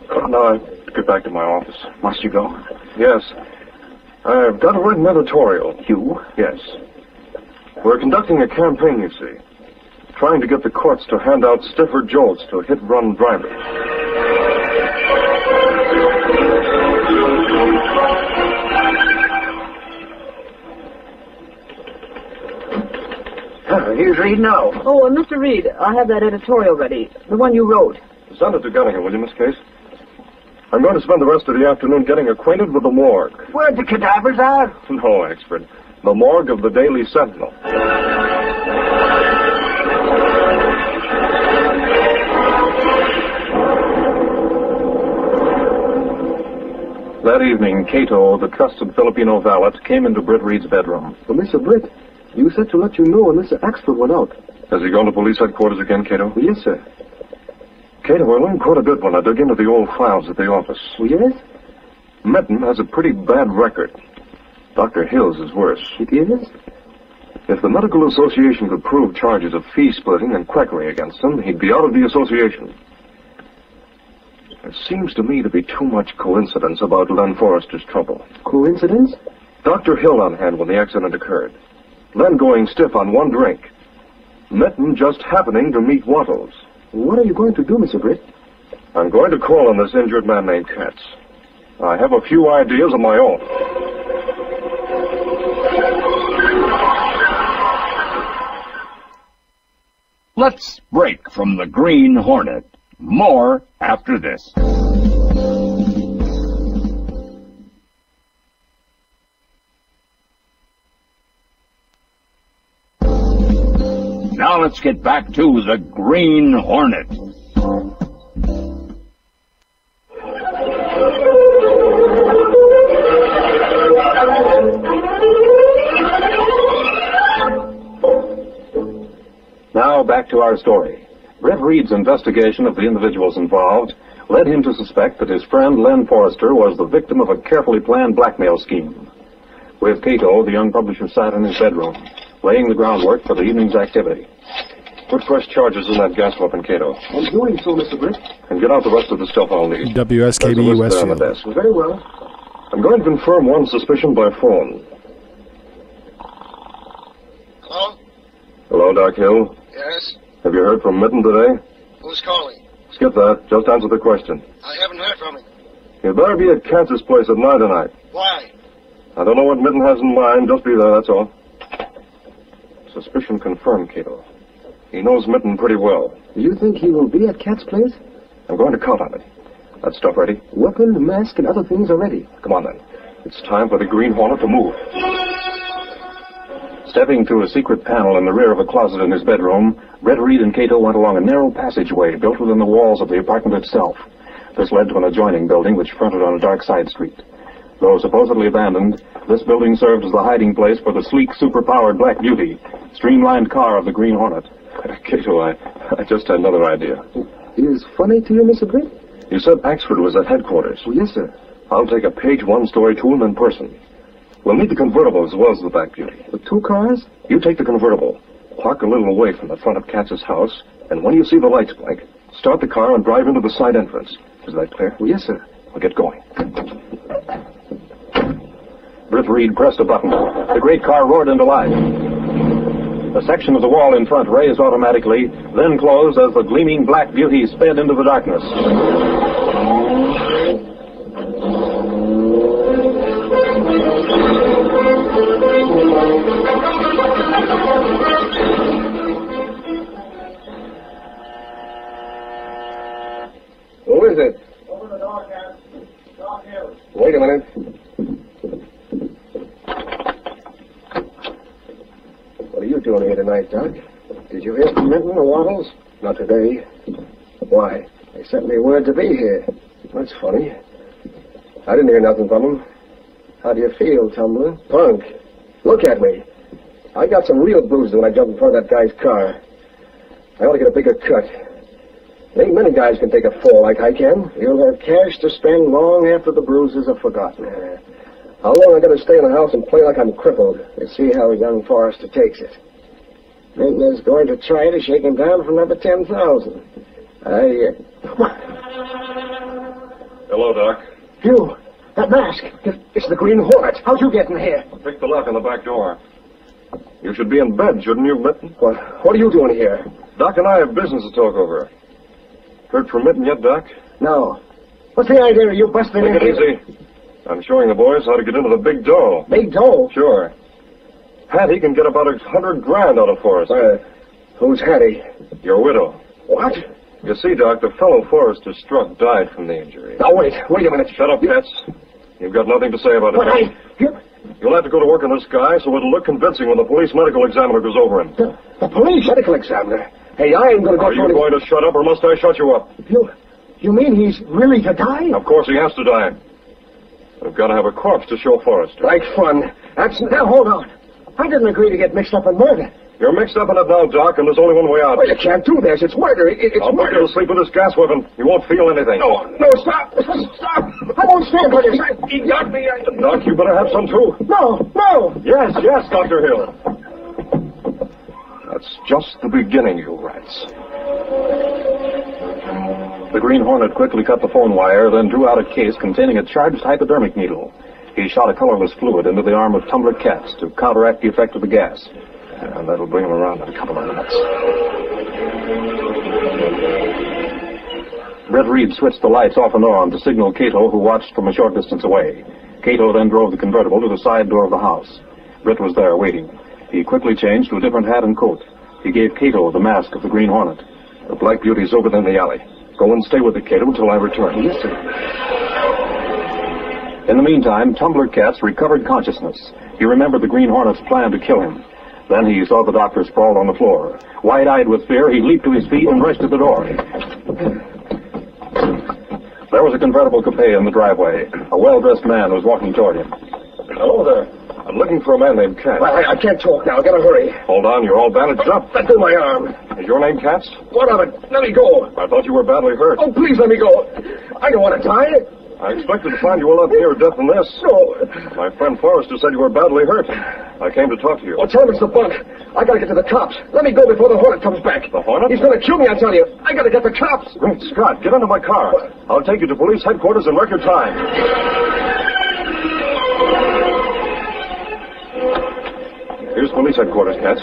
Now, get back to my office. Must you go? Yes. I've got to write an editorial. You? Yes. We're conducting a campaign, you see. Trying to get the courts to hand out stiffer jolts to hit-run drivers. Here's Reed now. Oh, Mr. Reed, I have that editorial ready. The one you wrote. Send it to Gunningham, will you, Miss Case? I'm going to spend the rest of the afternoon getting acquainted with the morgue. Where the cadavers are? No, expert. The morgue of the Daily Sentinel. That evening, Cato, the trusted Filipino valet, came into Britt Reed's bedroom. Well, Mr. Britt, you said to let you know when Mr. Axford went out. Has he gone to police headquarters again, Cato? Well, yes, sir. Cato, I learned quite a bit when I dug into the old files at the office. Well, yes? Minton has a pretty bad record. Dr. Hill's is worse. It is? If the Medical Association could prove charges of fee-splitting and quackery against him, he'd be out of the association. There seems to me to be too much coincidence about Len Forrester's trouble. Coincidence? Dr. Hill on hand when the accident occurred. Len going stiff on one drink. Minton just happening to meet Wattles. What are you going to do, Mr. Britt? I'm going to call on this injured man named Katz. I have a few ideas of my own. Let's break from the Green Hornet. More after this. Now let's get back to the Green Hornet. Now back to our story. Britt Reed's investigation of the individuals involved led him to suspect that his friend Len Forrester was the victim of a carefully planned blackmail scheme. With Cato, the young publisher sat in his bedroom, laying the groundwork for the evening's activity. Put fresh charges in that gas weapon, Cato. I'm doing so, Mr. Britt. And get out the rest of the stuff I'll need. WSKB Westfield. Very well. I'm going to confirm one suspicion by phone. Hello? Hello, Doc Hill. Yes? Have you heard from Minton today? Who's calling? Skip that. Just answer the question. I haven't heard from him. You'd better be at Katz's place at 9 tonight. Why? I don't know what Minton has in mind. Just be there, that's all. Suspicion confirmed, Cato. He knows Minton pretty well. Do you think he will be at Cat's place? I'm going to count on it. That stuff ready? Weapon, mask, and other things are ready. Come on, then. It's time for the Green Hornet to move. Stepping through a secret panel in the rear of a closet in his bedroom, Britt Reed and Cato went along a narrow passageway built within the walls of the apartment itself. This led to an adjoining building which fronted on a dark side street. Though supposedly abandoned, this building served as the hiding place for the sleek, superpowered Black Beauty, streamlined car of the Green Hornet. Cato, I just had another idea. Is funny to you, Mr. Britt? You said Axford was at headquarters. Oh, yes, sir. I'll take a page one story to him in person. We'll need the convertible as well as the Black Beauty. The two cars? You take the convertible. Park a little away from the front of Katz's house, and when you see the lights blink, start the car and drive into the side entrance. Is that clear? Oh, yes, sir. We'll get going. Britt Reed pressed a button. The great car roared into life. A section of the wall in front raised automatically, then closed as the gleaming Black Beauty sped into the darkness. Who is it? Open the door, Cat. Doc Hill. Wait a minute. What are you doing here tonight, Doc? Did you hear from Minton or Wattles? Not today. Why? They sent me word to be here. That's funny. I didn't hear nothing from them. How do you feel, Tumbler? Punk. Look at me. I got some real bruises when I jumped in front of that guy's car. I ought to get a bigger cut. There ain't many guys can take a fall like I can. You'll have cash to spend long after the bruises are forgotten. How long I gotta stay in the house and play like I'm crippled to see how young Forrester takes it? Minton is going to try to shake him down for another 10,000. Hello, Doc. You, that mask. It's the Green Hornet. How'd you get in here? I picked the lock on the back door. You should be in bed, shouldn't you, Mitten? What are you doing here? Doc and I have business to talk over. Heard from Mitten yet, Doc? No. What's the idea of you busting in Take it here? easy. I'm showing the boys how to get into the big dough. Big dough? Sure. Hattie can get about $100,000 out of Forrester. Who's Hattie? Your widow. What? You see, Doc, the fellow Forrester struck died from the injury. Now, wait a minute. Shut up, Katz. You've got nothing to say about it. But You'll have to go to work on this guy so it'll look convincing when the police medical examiner goes over him. The police medical examiner? Hey, I ain't going to go Are you going to shut up or must I shut you up? You mean he's really to die? Of course he has to die. We've got to have a corpse to show Forrester. Like fun. Now, hold on. I didn't agree to get mixed up in murder. You're mixed up in it now, Doc, and there's only one way out. Well, you can't do this. It's murder. It's I'll put murder. you to sleep with this gas weapon. You won't feel anything. No, stop. Stop. I won't stand for this. He got me. Doc, you better have some, too. No. Yes, Dr. Hill. That's just the beginning, you rats. The Green Hornet quickly cut the phone wire, then drew out a case containing a charged hypodermic needle. He shot a colorless fluid into the arm of Tumbler Katz to counteract the effect of the gas. And that'll bring him around in a couple of minutes. Brett Reed switched the lights off and on to signal Cato, who watched from a short distance away. Cato then drove the convertible to the side door of the house. Brett was there waiting. He quickly changed to a different hat and coat. He gave Cato the mask of the Green Hornet. The Black Beauty's over there in the alley. Go and stay with the Cato until I return. Yes, sir. In the meantime, Tumbler Katz recovered consciousness. He remembered the Green Hornet's plan to kill him. Then he saw the doctor sprawled on the floor. Wide-eyed with fear, he leaped to his feet and rushed to the door. There was a convertible coupe in the driveway. A well-dressed man was walking toward him. Hello there. I'm looking for a man named Katz. Well, I can't talk now. I gotta hurry. Hold on, you're all bandaged up. Let go my arm. Is your name Katz? What of it? Let me go. I thought you were badly hurt. Oh, please let me go. I don't want to die. I expected to find you a lot nearer death than this. No. My friend Forrester said you were badly hurt. I came to talk to you. Oh, tell him it's the bunk. I gotta get to the cops. Let me go before the Hornet comes back. The Hornet? He's gonna kill me, I tell you. I gotta get the cops. Great Scott, get into my car. I'll take you to police headquarters in record time. Here's police headquarters, Katz.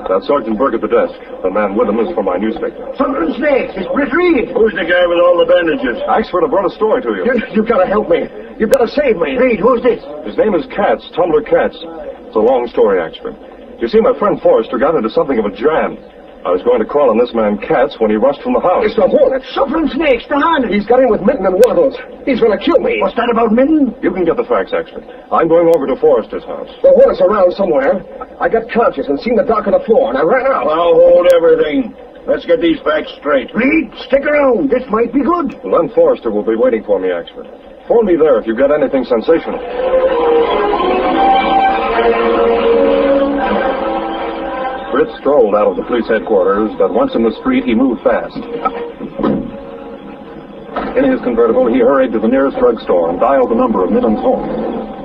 That's Sergeant Burke at the desk. The man with him is from my newspaper. Something snakes. It's Britt Reed. Who's the guy with all the bandages? Axford, I brought a story to you. You've got to help me. You've got to save me. Reed, who's this? His name is Katz, Tumbler Katz. It's a long story, Axford. You see, my friend Forrester got into something of a jam. I was going to call on this man Katz when he rushed from the house. It's the Hornet. Suffering snakes, the Hornet. He's got in with Mitten and Waddles. He's going to kill me. What's that about Mitten? You can get the facts, Axford. I'm going over to Forrester's house. The Hornet's around somewhere. I got conscious and seen the doc on the floor, and I ran out. I'll hold everything. Let's get these facts straight. Reed, stick around. This might be good. Len Forrester will be waiting for me, Axford. Phone me there if you've got anything sensational. Britt strolled out of the police headquarters, but once in the street, he moved fast. In his convertible, he hurried to the nearest drugstore and dialed the number of Mitten's home.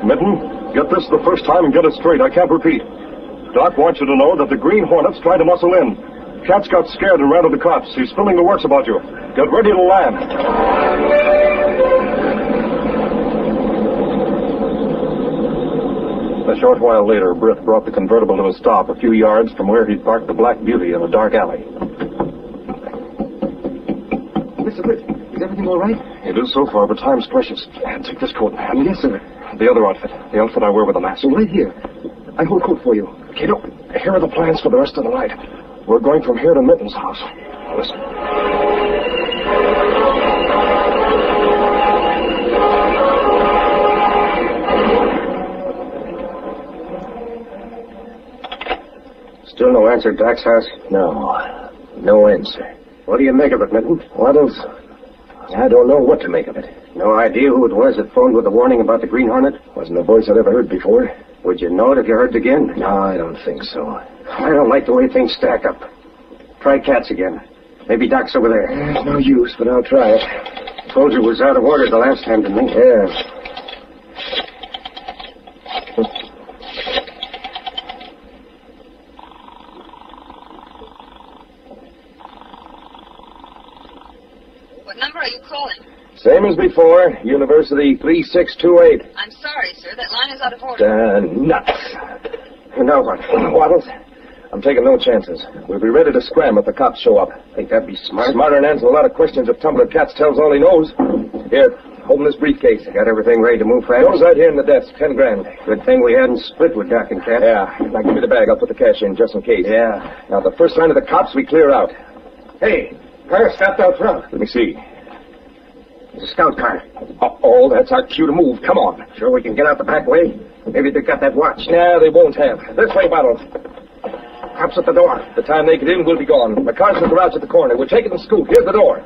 Mitten, get this the first time and get it straight. I can't repeat. Doc wants you to know that the Green Hornet's tried to muscle in. Katz got scared and ran to the cops. He's spilling the works about you. Get ready to land. A short while later, Britt brought the convertible to a stop a few yards from where he'd parked the Black Beauty in a dark alley. Mr. Britt, is everything all right? It is so far, but time's precious. Take this coat and hat. Yes, sir. The other outfit. The outfit I wear with the mask. Right here. I hold coat for you. Kiddo, here are the plans for the rest of the night. We're going from here to Mitten's house. Listen. Still no answer at Doc's house? No answer. What do you make of it, Mitten? Waddles? I don't know what to make of it. No idea who it was that phoned with the warning about the Green Hornet? Wasn't a voice I'd ever heard before. Would you know it if you heard it again? No, I don't think so. I don't like the way things stack up. Try Katz again. Maybe Doc's over there. There's no use, but I'll try it. Told you it was out of order the last time, didn't I? Yeah. Same as before. University 3628. I'm sorry, sir. That line is out of order. Nuts. Now what? Waddles? I'm taking no chances. We'll be ready to scram if the cops show up. Think that'd be smart? Smarter than answer a lot of questions if Tumbler Katz tells all he knows. Here, open this briefcase. Got everything ready to move fast? Goes right here in the desk. 10 grand. Good thing we hadn't split with Doc and Cat. Yeah. Now give me the bag. I'll put the cash in just in case. Yeah. Now the first sign of the cops, we clear out. Hey, car stopped out front. Let me see. It's a scout car. Oh, that's our cue to move. Come on. Sure we can get out the back way? Maybe they've got that watch. Nah, they won't have. This way, Bottles. Cops at the door. The time they get in, we'll be gone. The car's in the garage at the corner. We'll take it and scoot. Here's the door.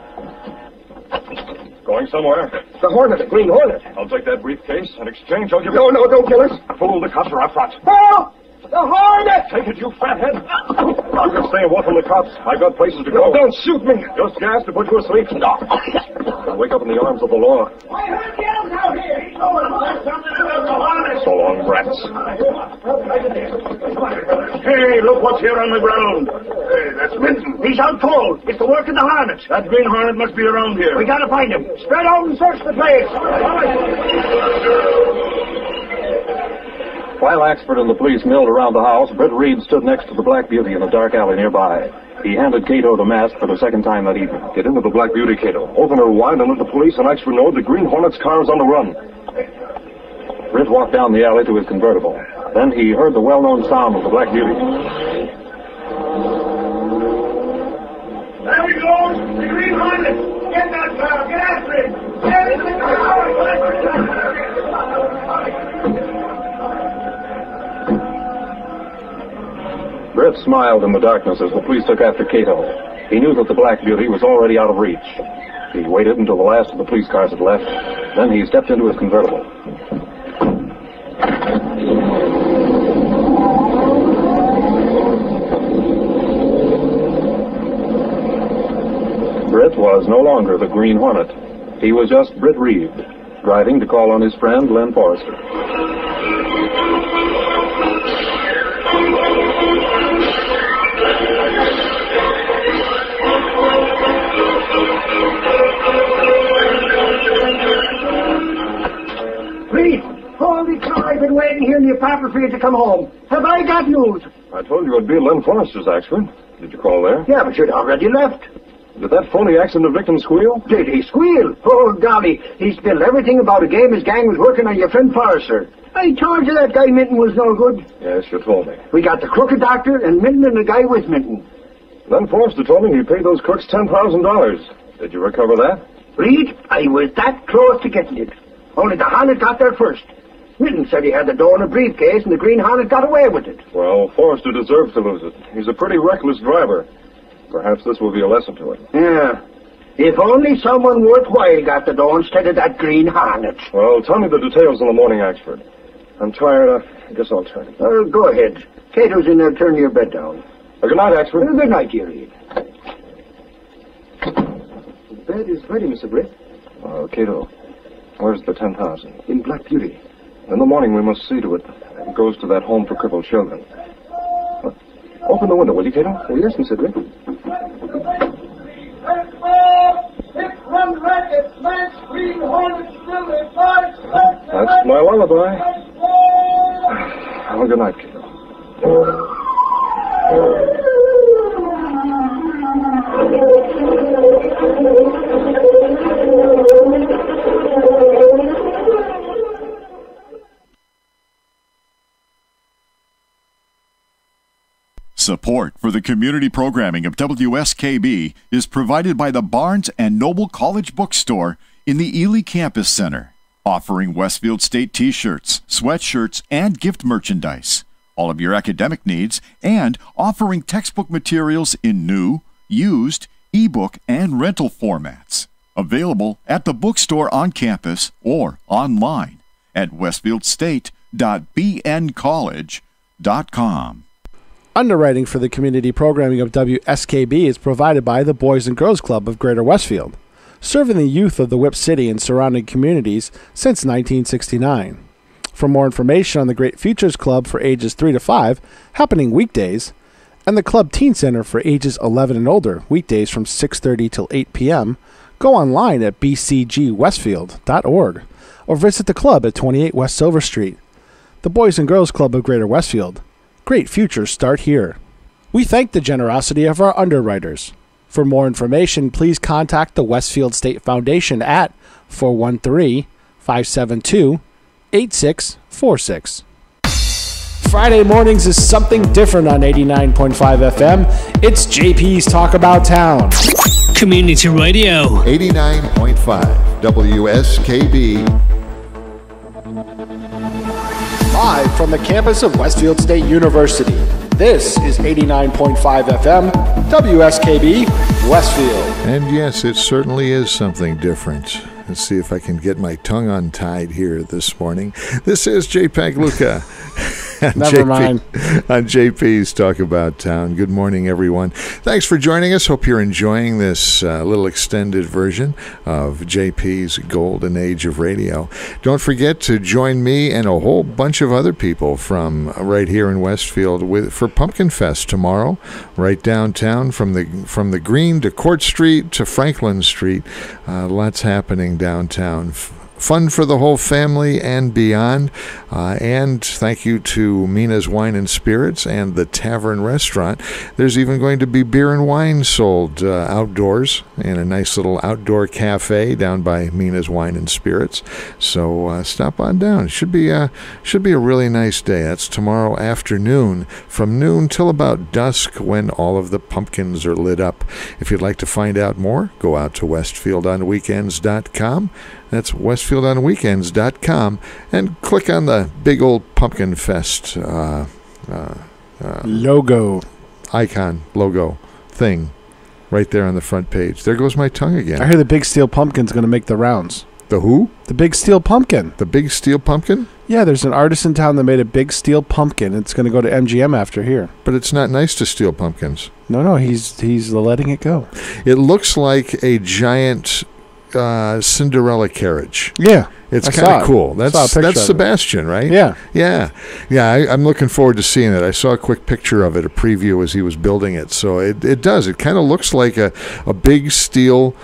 Going somewhere? The Hornet, the Green Hornet. I'll take that briefcase. In exchange, I'll give you... No, don't kill us. Fool, the cops are out front. Oh! The Hornet! Take it, you fathead. You can stay away from the cops. I've got places to go. No, don't shoot me. Just gas to put you asleep. No. I'll wake up in the arms of the law. I heard yells out here. He told us there's something about the Hornet. So long, rats. Hey, look what's here on the ground. Hey, that's Minton. He's out cold. It's the work of the Hornet. That Green Hornet must be around here. We gotta find him. Spread out and search the place. While Axford and the police milled around the house, Britt Reed stood next to the Black Beauty in a dark alley nearby. He handed Cato the mask for the second time that evening. Get into the Black Beauty, Cato. Open her wide and let the police and Axford know the Green Hornet's car is on the run. Britt walked down the alley to his convertible. Then he heard the well-known sound of the Black Beauty. There he goes. The Green Hornet. Get that car. Get after it. Get in the car. Britt smiled in the darkness as the police took after Cato. He knew that the Black Beauty was already out of reach. He waited until the last of the police cars had left. Then he stepped into his convertible. Britt was no longer the Green Hornet. He was just Britt Reed, driving to call on his friend Len Forrester. Please, holy cow, I've been waiting here in the apartment for you to come home. Have I got news? I told you it'd be Len Forrester's, Axford. Did you call there? Yeah, but you'd already left. Did that phony accident victim squeal? Did he squeal? Oh, golly, he spilled everything about a game his gang was working on your friend Forrester. I told you that guy Minton was no good. Yes, you told me. We got the crooked doctor and Minton and the guy with Minton. Len Forrester told me he paid those crooks $10,000. Did you recover that? Reed, I was that close to getting it. Only the Hornet got there first. Minton said he had the dough in a briefcase and the Green Hornet got away with it. Well, Forrester deserves to lose it. He's a pretty reckless driver. Perhaps this will be a lesson to him. Yeah. If only someone worthwhile got the dough instead of that Green Hornet. Well, tell me the details in the morning, Axford. I'm tired. I guess I'll turn. Go ahead. Cato's in there. Turn your bed down. Good night, Axford. Good night, dear Reed. The bed is ready, Mr. Britt. Cato, where's the 10,000? In Black Beauty. In the morning, we must see to it. It goes to that home for crippled children. Open the window, will you, Cato? Oh, yes, Mr. Britt. That's my lullaby. Well, good night, Cato. Support for the community programming of WSKB is provided by the Barnes & Noble College Bookstore in the Ely Campus Center, offering Westfield State t-shirts, sweatshirts, and gift merchandise, all of your academic needs, and offering textbook materials in new, used, ebook, and rental formats. Available at the bookstore on campus or online at westfieldstate.bncollege.com. Underwriting for the community programming of WSKB is provided by the Boys and Girls Club of Greater Westfield, serving the youth of the Whip City and surrounding communities since 1969. For more information on the Great Futures Club for ages 3 to 5, happening weekdays, and the Club Teen Center for ages 11 and older, weekdays from 6:30 till 8 p.m., Go online at bcgwestfield.org or visit the club at 28 West Silver Street. The Boys and Girls Club of Greater Westfield. Great futures start here. We thank the generosity of our underwriters. For more information, please contact the Westfield State Foundation at 413-572-8646. Friday mornings is something different on 89.5 FM. It's JP's Talk About Town. Community Radio. 89.5 WSKB. Live from the campus of Westfield State University. This is 89.5 FM, WSKB, Westfield. And yes, it certainly is something different. Let's see if I can get my tongue untied here this morning. This is JPEG Luca. Never mind. On JP's Talk About Town. Good morning, everyone. Thanks for joining us. Hope you're enjoying this little extended version of JP's Golden Age of Radio. Don't forget to join me and a whole bunch of other people from right here in Westfield for Pumpkin Fest tomorrow, right downtown from the Green to Court Street to Franklin Street. Lots happening downtown. Fun for the whole family and beyond. And thank you to Mina's Wine and Spirits and the Tavern Restaurant. There's even going to be beer and wine sold outdoors in a nice little outdoor cafe down by Mina's Wine and Spirits. So stop on down. Should be a really nice day. That's tomorrow afternoon from noon till about dusk when all of the pumpkins are lit up. If you'd like to find out more, go out to westfieldonweekends.com. That's westfieldonweekends.com and click on the big old Pumpkin Fest logo thing right there on the front page. There goes my tongue again. I hear the Big Steel Pumpkin's going to make the rounds. The who? The Big Steel Pumpkin. The Big Steel Pumpkin? Yeah, there's an artist in town that made a big steel pumpkin. It's going to go to MGM after here. But it's not nice to steal pumpkins. No, he's letting it go. It looks like a giant Cinderella carriage. Yeah, it's kind of cool. That's Sebastian, right? Yeah. I'm looking forward to seeing it. I saw a quick picture of it, a preview as he was building it. So it does. It kind of looks like a big steel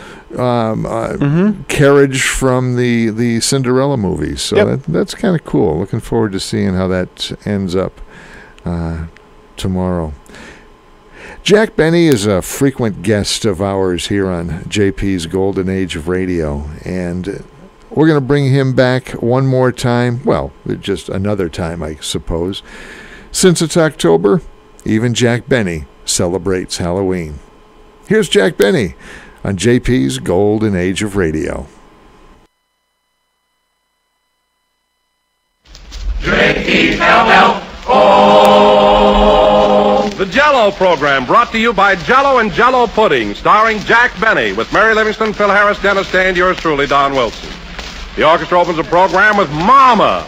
carriage from the Cinderella movie. So that's kind of cool. Looking forward to seeing how that ends up tomorrow. Jack Benny is a frequent guest of ours here on JP's Golden Age of Radio, and we're going to bring him back one more time. Well, just another time, I suppose. Since it's October, even Jack Benny celebrates Halloween. Here's Jack Benny on JP's Golden Age of Radio. JP's LL. The Jell-O program brought to you by Jell-O and Jell-O Pudding, starring Jack Benny with Mary Livingston, Phil Harris, Dennis Day, and yours truly, Don Wilson. The orchestra opens the program with Mama.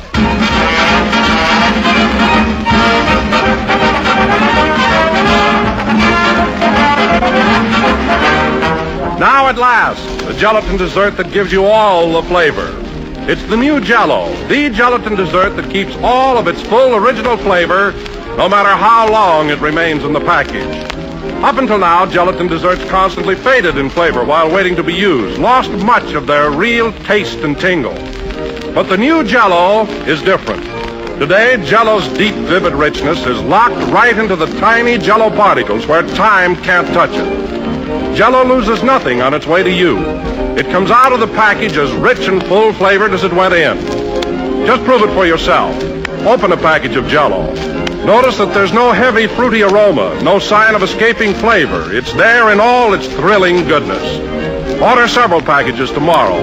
Now at last, the gelatin dessert that gives you all the flavor. It's the new Jell-O, the gelatin dessert that keeps all of its full original flavor no matter how long it remains in the package. Up until now, gelatin desserts constantly faded in flavor while waiting to be used, lost much of their real taste and tingle. But the new Jell-O is different. Today, Jell-O's deep, vivid richness is locked right into the tiny Jell-O particles where time can't touch it. Jell-O loses nothing on its way to you. It comes out of the package as rich and full-flavored as it went in. Just prove it for yourself. Open a package of Jell-O. Notice that there's no heavy, fruity aroma, no sign of escaping flavor. It's there in all its thrilling goodness. Order several packages tomorrow,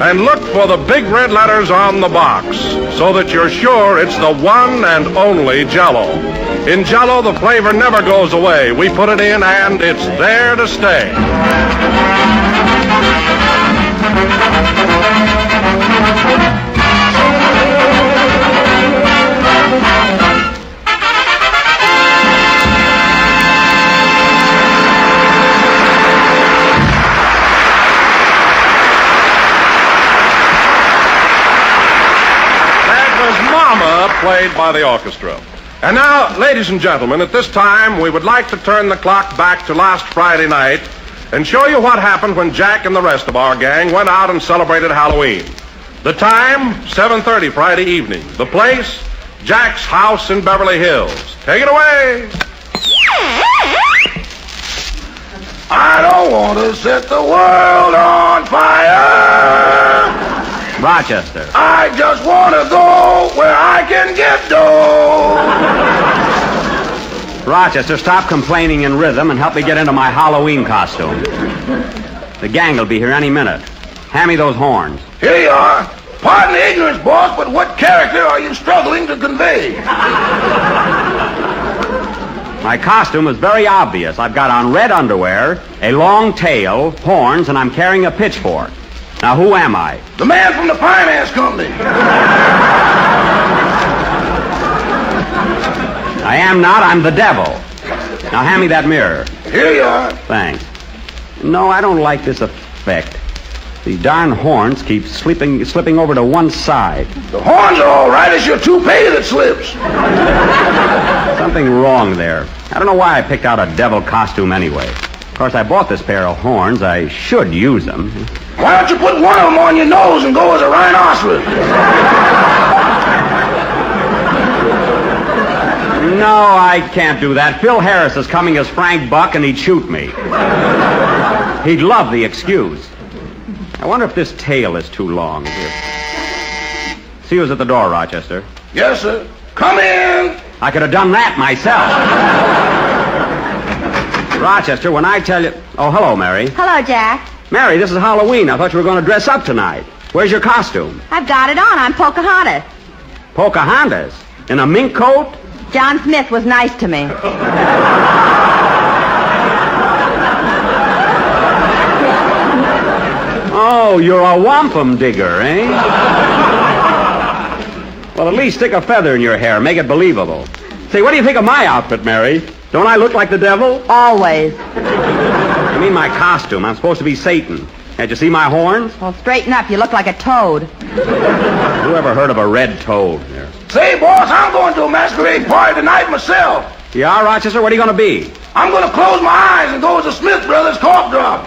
and look for the big red letters on the box, so that you're sure it's the one and only Jell-O. In Jell-O, the flavor never goes away. We put it in, and it's there to stay. Played by the orchestra. And now, ladies and gentlemen, at this time, we would like to turn the clock back to last Friday night and show you what happened when Jack and the rest of our gang went out and celebrated Halloween. The time, 7:30 Friday evening. The place, Jack's house in Beverly Hills. Take it away. I don't want to set the world on fire. Rochester. I just want to go where I can get dough. Rochester, stop complaining in rhythm and help me get into my Halloween costume. The gang will be here any minute. Hand me those horns. Here you are. Pardon the ignorance, boss, but what character are you struggling to convey? My costume is very obvious. I've got on red underwear, a long tail, horns, and I'm carrying a pitchfork. Now, who am I? The man from the finance company. I am not. I'm the devil. Now, hand me that mirror. Here you are. Thanks. No, I don't like this effect. The darn horns keep slipping over to one side. The horns are all right. It's your toupee that slips. Something wrong there. I don't know why I picked out a devil costume anyway. Of course, I bought this pair of horns. I should use them. Why don't you put one of them on your nose and go as a rhinoceros? No, I can't do that. Phil Harris is coming as Frank Buck, and he'd shoot me. He'd love the excuse. I wonder if this tail is too long. See who's at the door, Rochester. Yes, sir. Come in. I could have done that myself. Rochester, when I tell you... Oh, hello, Mary. Hello, Jack. Mary, this is Halloween. I thought you were going to dress up tonight. Where's your costume? I've got it on. I'm Pocahontas. Pocahontas? In a mink coat? John Smith was nice to me. Oh, you're a wampum digger, eh? Well, at least stick a feather in your hair. Make it believable. Say, what do you think of my outfit, Mary? Don't I look like the devil? Always. I mean my costume. I'm supposed to be Satan. Can't you see my horns? Well, straighten up. You look like a toad. Who ever heard of a red toad? There. Say, boss, I'm going to a masquerade party tonight myself. You are, Rochester? What are you going to be? I'm going to close my eyes and go as a Smith Brothers cough drop.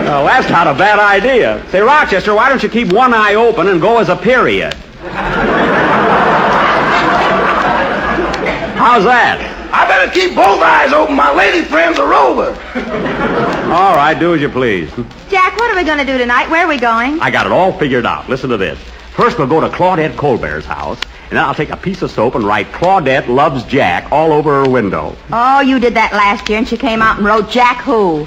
Well, that's not a bad idea. Say, Rochester, why don't you keep one eye open and go as a period? How's that? I better keep both eyes open. My lady friend's a rover. All right, do as you please. Jack, what are we going to do tonight? Where are we going? I got it all figured out. Listen to this. First, we'll go to Claudette Colbert's house, and then I'll take a piece of soap and write Claudette loves Jack all over her window. Oh, you did that last year, and she came out and wrote Jack who?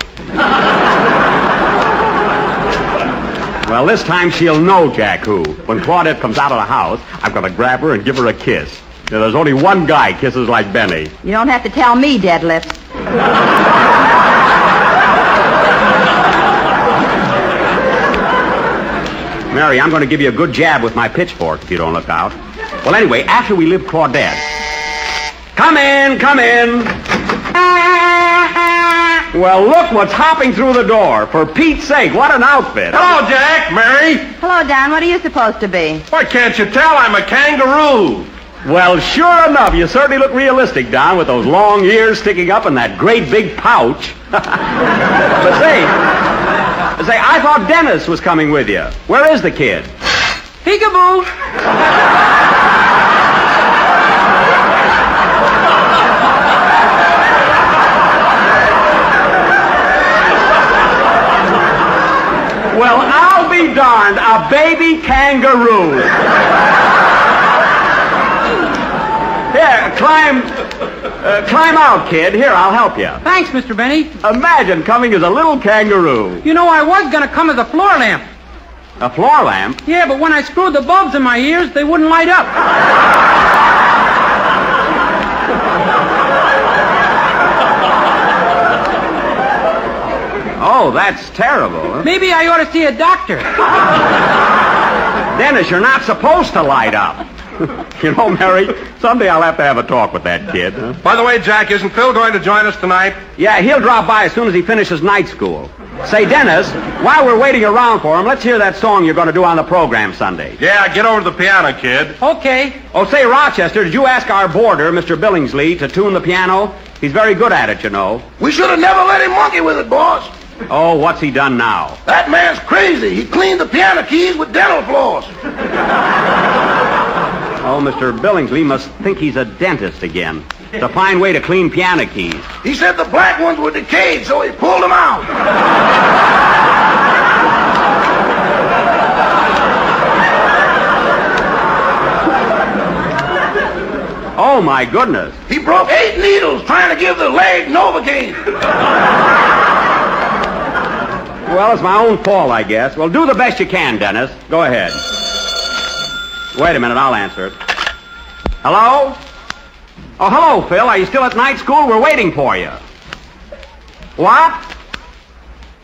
Well, this time she'll know Jack who. When Claudette comes out of the house, I'm going to grab her and give her a kiss. Now, there's only one guy kisses like Benny. You don't have to tell me, Deadlift. Mary, I'm going to give you a good jab with my pitchfork if you don't look out. Well, anyway, after we leave Claudette... Come in, come in. Well, look what's hopping through the door. For Pete's sake, what an outfit. Hello, Jack, Mary. Hello, Don. What are you supposed to be? Why can't you tell I'm a kangaroo? Well, sure enough, you certainly look realistic, Don, with those long ears sticking up and that great big pouch. But say, I thought Dennis was coming with you. Where is the kid? Peekaboo. Well, I'll be darned, a baby kangaroo. Here, climb out, kid. Here, I'll help you. Thanks, Mr. Benny. Imagine coming as a little kangaroo. You know, I was going to come as a floor lamp. A floor lamp? Yeah, but when I screwed the bulbs in my ears, they wouldn't light up. Oh, that's terrible. Huh? Maybe I ought to see a doctor. Dennis, you're not supposed to light up. You know, Mary, someday I'll have to have a talk with that kid. Huh? By the way, Jack, isn't Phil going to join us tonight? Yeah, he'll drop by as soon as he finishes night school. Say, Dennis, while we're waiting around for him, let's hear that song you're going to do on the program Sunday. Yeah, get over to the piano, kid. Okay. Oh, say, Rochester, did you ask our boarder, Mr. Billingsley, to tune the piano? He's very good at it, you know. We should have never let him monkey with it, boss. Oh, what's he done now? That man's crazy. He cleaned the piano keys with dental floss. Oh, Mr. Billingsley must think he's a dentist again. It's a fine way to clean piano keys. He said the black ones were decayed, so he pulled them out. Oh, my goodness. He broke 8 needles trying to give the leg Novocaine. Well, it's my own fault, I guess. Well, do the best you can, Dennis. Go ahead. Wait a minute, I'll answer it. Hello? Oh, hello, Phil. Are you still at night school? We're waiting for you. What?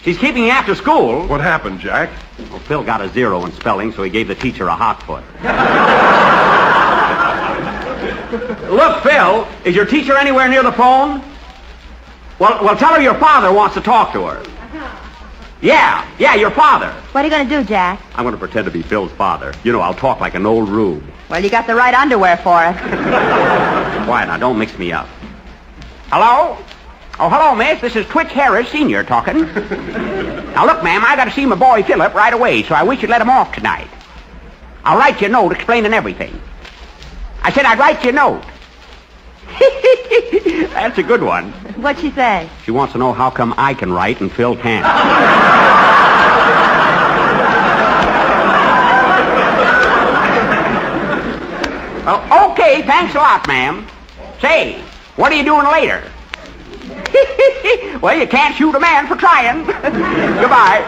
She's keeping you after school? What happened, Jack? Well, Phil got a 0 in spelling, so he gave the teacher a hot foot. Look, Phil, is your teacher anywhere near the phone? Well, tell her your father wants to talk to her. Yeah, your father. What are you going to do, Jack? I'm going to pretend to be Phil's father. You know, I'll talk like an old rube. Well, you got the right underwear for it. Quiet now, don't mix me up. Hello? Oh, hello, miss. This is Twitch Harris Sr. talking. Now, look, ma'am, I got to see my boy Philip right away, so I wish you'd let him off tonight. I'll write you a note explaining everything. I said I'd write you a note. That's a good one. What'd she say? She wants to know how come I can write and Phil can't. Well, okay, thanks a lot, ma'am. Say, what are you doing later? Well, you can't shoot a man for trying. Goodbye.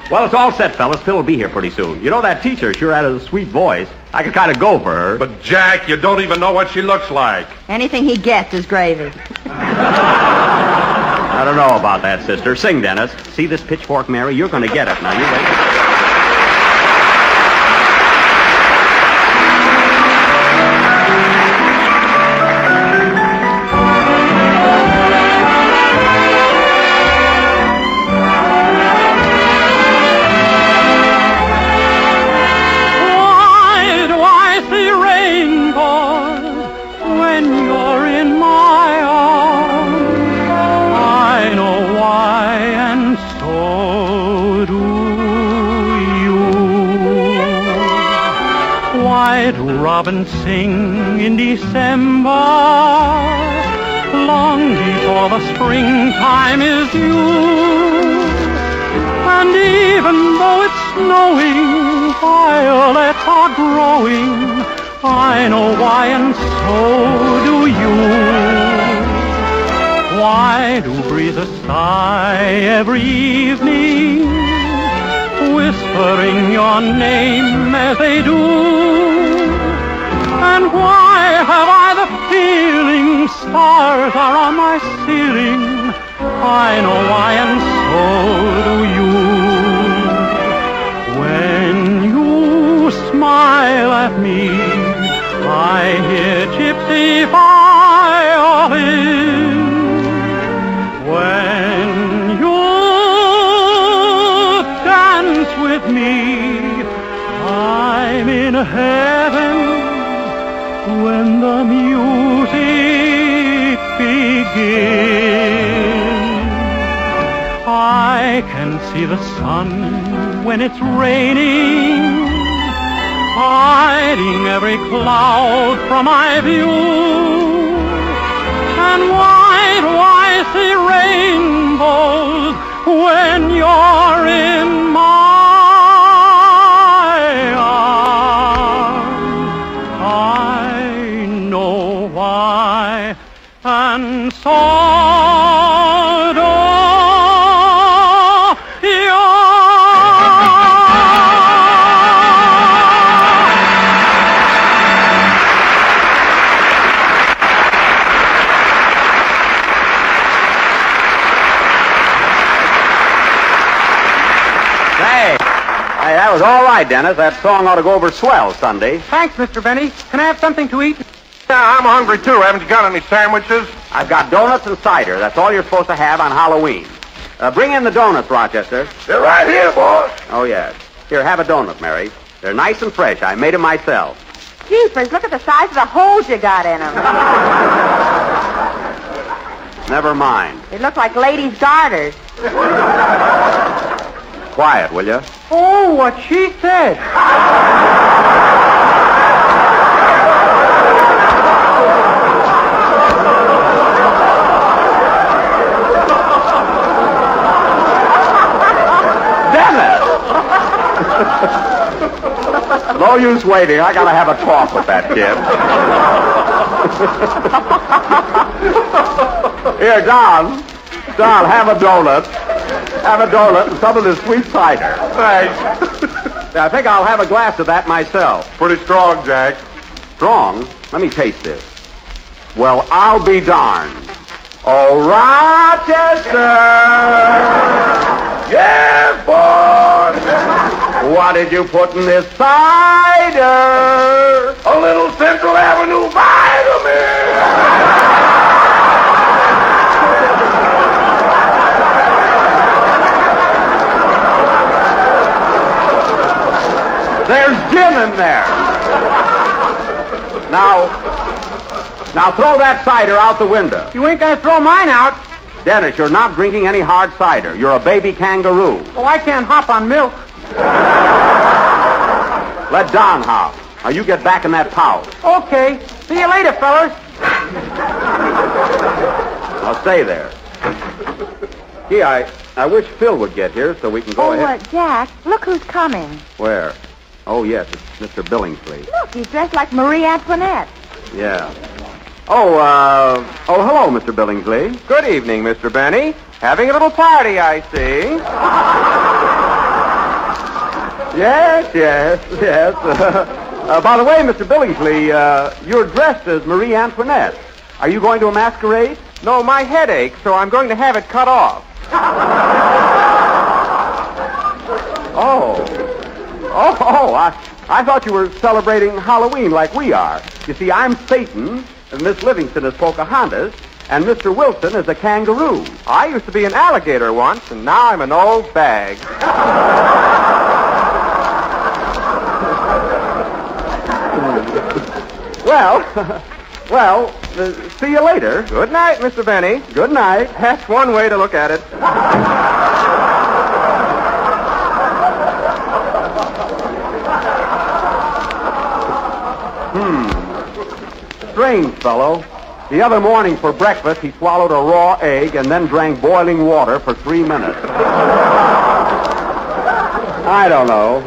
Well, it's all set, fellas. Phil will be here pretty soon. You know, that teacher sure had a sweet voice. I could kind of go for her. But, Jack, you don't even know what she looks like. Anything he gets is gravy. I don't know about that, sister. Sing, Dennis. See this pitchfork, Mary? You're going to get it. Now, you wait. Robins sing in December, long before the springtime is due. And even though it's snowing, violets are growing. I know why, and so do you. Why do breezes sigh every evening, whispering your name as they do? And why have I the feeling stars are on my ceiling? I know why, and so do you. When you smile at me, I hear gypsy violins. When you dance with me, I'm in heaven. When the music begins, I can see the sun when it's raining, hiding every cloud from my view. And why do I see rainbows when you're in my and so do you. Hey, that was all right, Dennis. That song ought to go over swell Sunday. Thanks, Mr. Benny. Can I have something to eat? Yeah, I'm hungry, too. Haven't you got any sandwiches? I've got donuts and cider. That's all you're supposed to have on Halloween. Bring in the donuts, Rochester. They're right here, boss. Oh, yes. Here, have a donut, Mary. They're nice and fresh. I made them myself. Jeepers, look at the size of the holes you got in them. Never mind. They look like ladies' garters. Quiet, will you? Oh, what she said. No use waiting. I gotta have a talk with that kid. Here, Don. Don, have a donut. Have a donut and some of this sweet cider. Thanks. I think I'll have a glass of that myself. Pretty strong, Jack. Strong? Let me taste this. Well, I'll be darned. Oh, Rochester! Yeah, boy! What did you put in this cider? A little Central Avenue vitamin! There's gin in there. Now throw that cider out the window. You ain't gonna throw mine out. Dennis, you're not drinking any hard cider. You're a baby kangaroo. Oh, I can't hop on milk. Let Don hop. Now you get back in that pouch. Okay. See you later, fellas. Now stay there. Gee, I wish Phil would get here so we can go ahead. Jack, look who's coming. Where? Oh, yes, it's Mr. Billingsley. Look, he's dressed like Marie Antoinette. Yeah. Oh, hello, Mr. Billingsley. Good evening, Mr. Benny. Having a little party, I see. Yes. By the way, Mr. Billingsley, you're dressed as Marie Antoinette. Are you going to a masquerade? No, my head aches, so I'm going to have it cut off. I thought you were celebrating Halloween like we are. You see, I'm Satan, and Miss Livingston is Pocahontas, and Mr. Wilson is a kangaroo. I used to be an alligator once, and now I'm an old bag. Well, see you later. Good night, Mr. Benny. Good night. That's one way to look at it. Strange fellow. The other morning for breakfast, he swallowed a raw egg and then drank boiling water for 3 minutes. I don't know.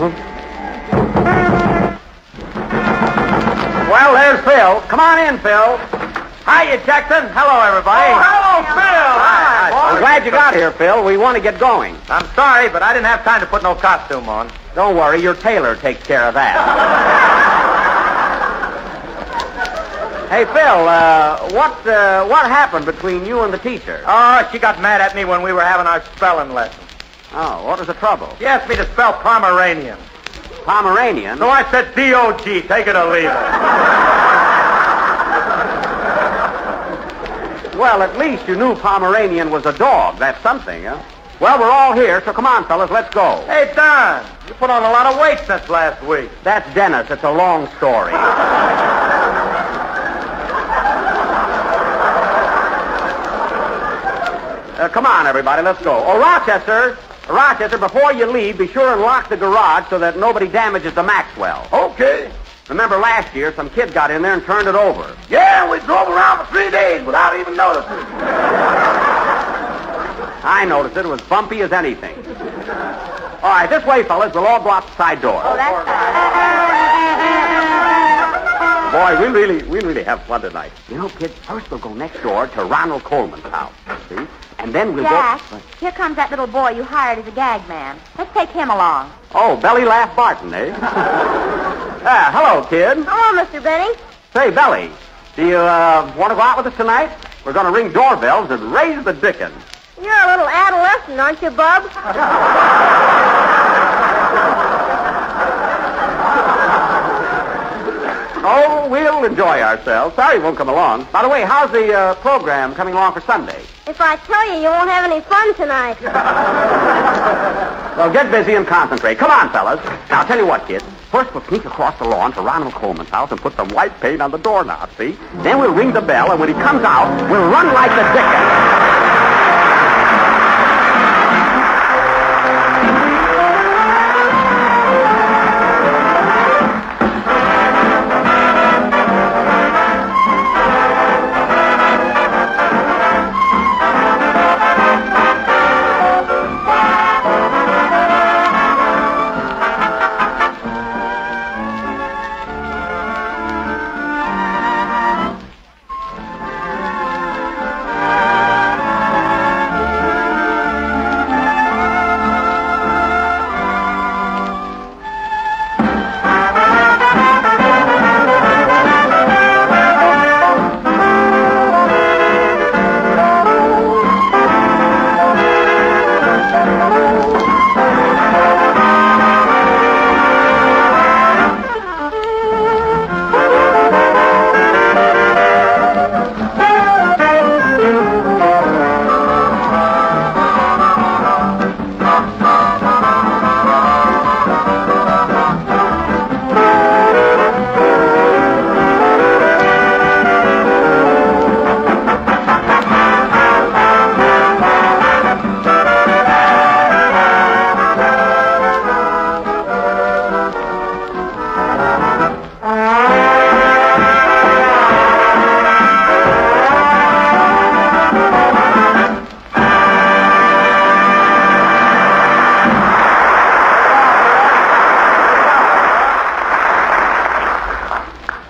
Well, there's Phil. Come on in, Phil. Hiya, Jackson. Hello, everybody. Oh, hello, Phil. Hi. I'm glad you got here, Phil. We want to get going. I'm sorry, but I didn't have time to put no costume on. Don't worry, your tailor takes care of that. Hey, Phil, what happened between you and the teacher? Oh, she got mad at me when we were having our spelling lesson. Oh, what was the trouble? She asked me to spell Pomeranian. Pomeranian? So I said D-O-G, take it or leave it. Well, at least you knew Pomeranian was a dog. That's something, huh? Well, we're all here, so come on, fellas, let's go. Hey, Don, you put on a lot of weight since last week. That's Dennis. It's a long story. Come on, everybody, let's go. Oh, Rochester, before you leave, be sure and lock the garage so that nobody damages the Maxwell. Okay. Remember last year, some kid got in there and turned it over. Yeah, we drove around for 3 days without even noticing. I noticed it. It was bumpy as anything. All right, this way, fellas. We'll all go out the side door. Oh, that's Boy, we really have fun tonight. You know, kids, first we'll go next door to Ronald Coleman's house, see? And then we'll Jack, go... here comes that little boy you hired as a gag man. Let's take him along. Oh, Belly Laugh Barton, eh? Hello, kid. Hello, Mr. Benny. Say, Belly, do you want to go out with us tonight? We're going to ring doorbells and raise the dickens. You're a little adolescent, aren't you, Bub? Oh, we'll we'll enjoy ourselves. Sorry you won't come along. By the way, how's the program coming along for Sunday? If I tell you, you won't have any fun tonight. Well, get busy and concentrate. Come on, fellas. Now, I'll tell you what, kids. First, we'll sneak across the lawn to Ronald Coleman's house and put some white paint on the doorknob, see? Then we'll ring the bell, and when he comes out, we'll run like the dickens.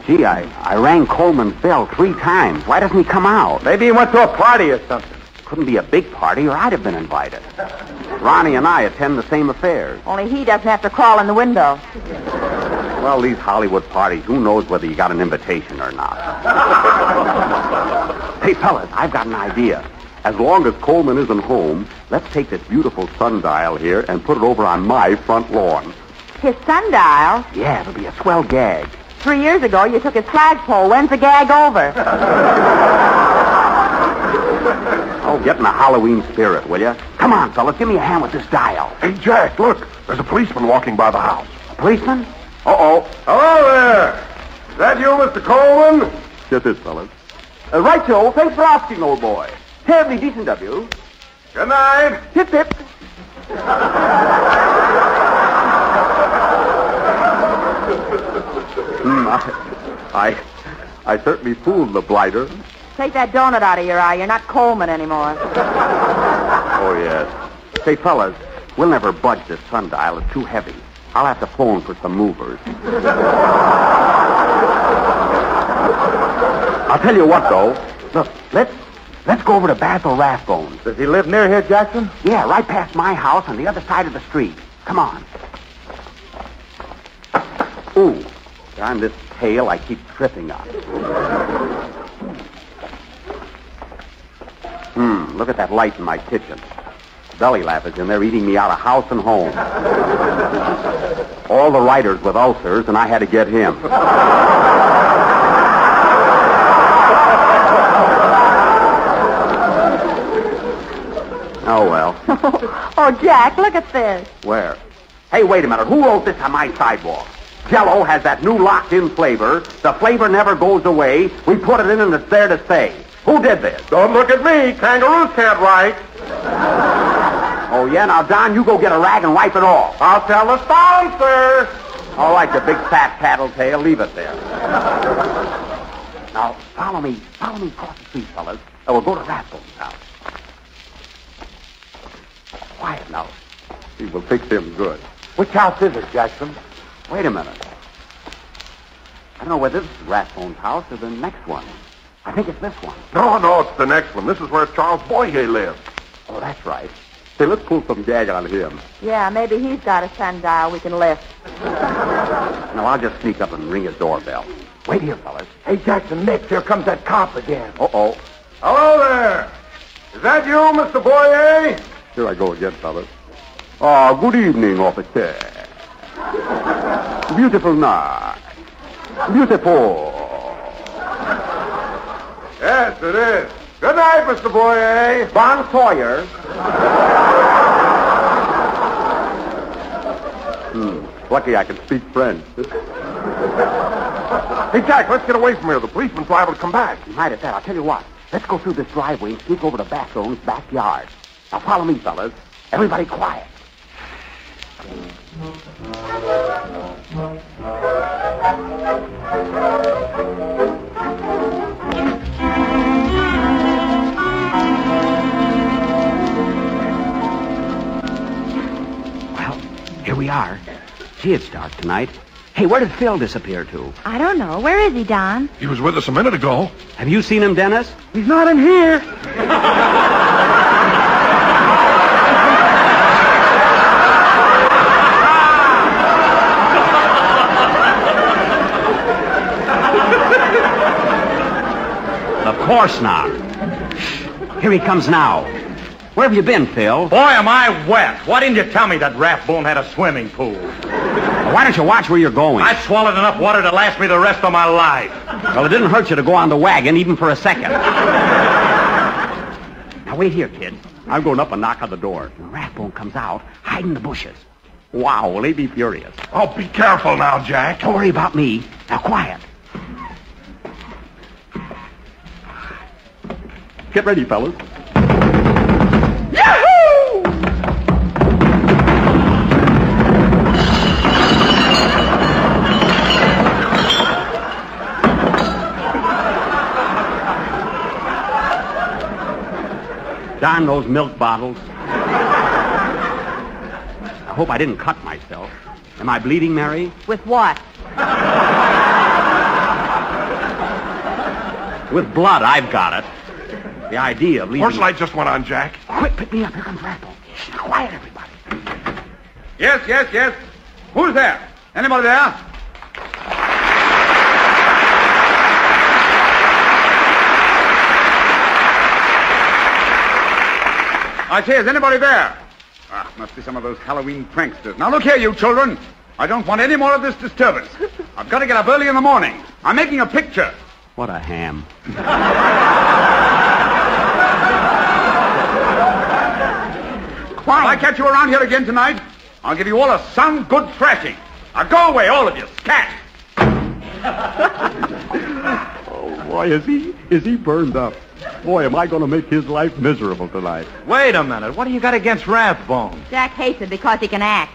Gee, I rang Coleman's bell 3 times. Why doesn't he come out? Maybe he went to a party or something. Couldn't be a big party, or I'd have been invited. Ronnie and I attend the same affairs. Only he doesn't have to crawl in the window. Well, these Hollywood parties, who knows whether you got an invitation or not. Hey, fellas, I've got an idea. As long as Coleman isn't home, let's take this beautiful sundial here and put it over on my front lawn. His sundial? Yeah, it'll be a swell gag. 3 years ago, you took his flagpole. When's the gag over? Oh, get in the Halloween spirit, will you? Come on, fellas, give me a hand with this dial. Hey, Jack, look. There's a policeman walking by the house. A policeman? Uh-oh. Hello there. Is that you, Mr. Coleman? Yes, it is, fellas. Right, Joe. Thanks for asking, old boy. Terribly decent of you. Good night. Hip, hip. I certainly fooled the blighter. Take that donut out of your eye. You're not Coleman anymore. Oh, yes. Say, fellas, we'll never budge this sundial. It's too heavy. I'll have to phone for some movers. I'll tell you what, though. Look, let's go over to Basil Rathbone's. Does he live near here, Jackson? Yeah, right past my house on the other side of the street. Come on. Ooh, darn this tail I keep tripping on. Look at that light in my kitchen. Belly Laugh is in there eating me out of house and home. All the writers with ulcers, and I had to get him. Oh, well. Oh, Jack, look at this. Where? Hey, wait a minute. Who wrote this on my sidewalk? Jell-O has that new locked-in flavor. The flavor never goes away. We put it in and it's there to stay. Who did this? Don't look at me. Kangaroos can't write. Oh, yeah? Now, Don, you go get a rag and wipe it off. I'll tell the sponsor. All right, you big fat tattletale. Leave it there. Now, follow me across the street, fellas, and we'll go to Rathbone's house. Quiet now. He will fix him good. Which house is it, Jackson? Wait a minute. I don't know whether this is Rathbone's house or the next one. I think it's this one. No, it's the next one. This is where Charles Boyer lives. Oh, that's right. Say, let's pull some gag on him. Yeah, maybe he's got a sundial we can lift. Now, I'll just sneak up and ring his doorbell. Wait here, fellas. Hey, Jackson, Nick, here comes that cop again. Uh-oh. Hello there. Is that you, Mr. Boyer? Here I go again, fellas. Oh, good evening, officer. Beautiful night. Beautiful. Yes, it is. Good night, Mr. Boyer. Bon Sawyer. Lucky I can speak French. Hey, Jack, let's get away from here. The policeman's liable to come back. Right at that. I'll tell you what. Let's go through this driveway and sneak over to Bassone's backyard. Now follow me, fellas. Everybody quiet. Well, here we are. Gee, it's dark tonight. Hey, where did Phil disappear to? I don't know. Where is he, Don? He was with us a minute ago. Have you seen him, Dennis? He's not in here. Of course not. Here he comes now. Where have you been, Phil? Boy, am I wet. Why didn't you tell me that Rathbone had a swimming pool? Why don't you watch where you're going? I swallowed enough water to last me the rest of my life. Well, it didn't hurt you to go on the wagon even for a second. Now, wait here, kid. I'm going up and knock on the door. When Rathbone comes out, hide in the bushes. Wow, will he be furious? Oh, be careful now, Jack. Don't worry about me. Now, quiet. Get ready, fellas. Yahoo! Darn those milk bottles. I hope I didn't cut myself. Am I bleeding, Mary? With what? With blood, I've got it. The idea of leaving... Horse light just went on, Jack. Quick, pick me up. Here comes Rathbone. Shh, quiet, everybody. Yes, yes, yes. Who's there? Anybody there? I say, is anybody there? Ah, must be some of those Halloween pranksters. Now, look here, you children. I don't want any more of this disturbance. I've got to get up early in the morning. I'm making a picture. What a ham. Quiet. If I catch you around here again tonight, I'll give you all a sound good thrashing. Now go away, all of you. Scat. Oh, boy, is he burned up. Boy, am I going to make his life miserable tonight. Wait a minute. What do you got against Rathbone? Jack hates it because he can act.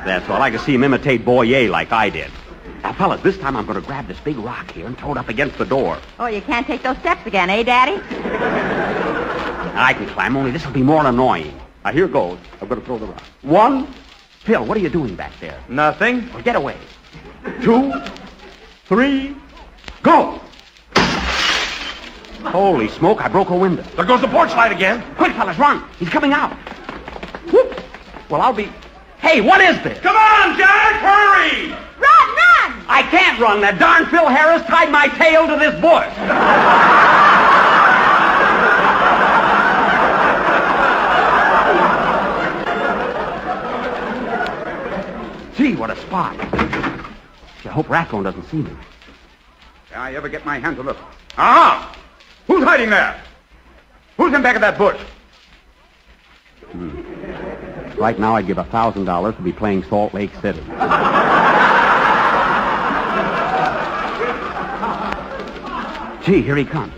That's all. I can see him imitate Boyer like I did. Now, fellas, this time I'm going to grab this big rock here and throw it up against the door. Oh, you can't take those steps again, eh, Daddy? I can climb, only this will be more annoying. Now, here goes. I'm going to throw the rock. 1. Phil, what are you doing back there? Nothing. Well, get away. 2, 3, go! Holy smoke, I broke a window. There goes the porch light again. Quick, fellas, run. He's coming out. Whoop. Well, I'll be... Hey, what is this? Come on, Jack, hurry! Run! I can't run. That darn Phil Harris tied my tail to this bush. Gee, what a spot. I hope Rathbone doesn't see me. If I ever get my hands on this. Aha! Who's hiding there? Who's in back of that bush? Right now, I'd give $1,000 to be playing Salt Lake City. Gee, here he comes.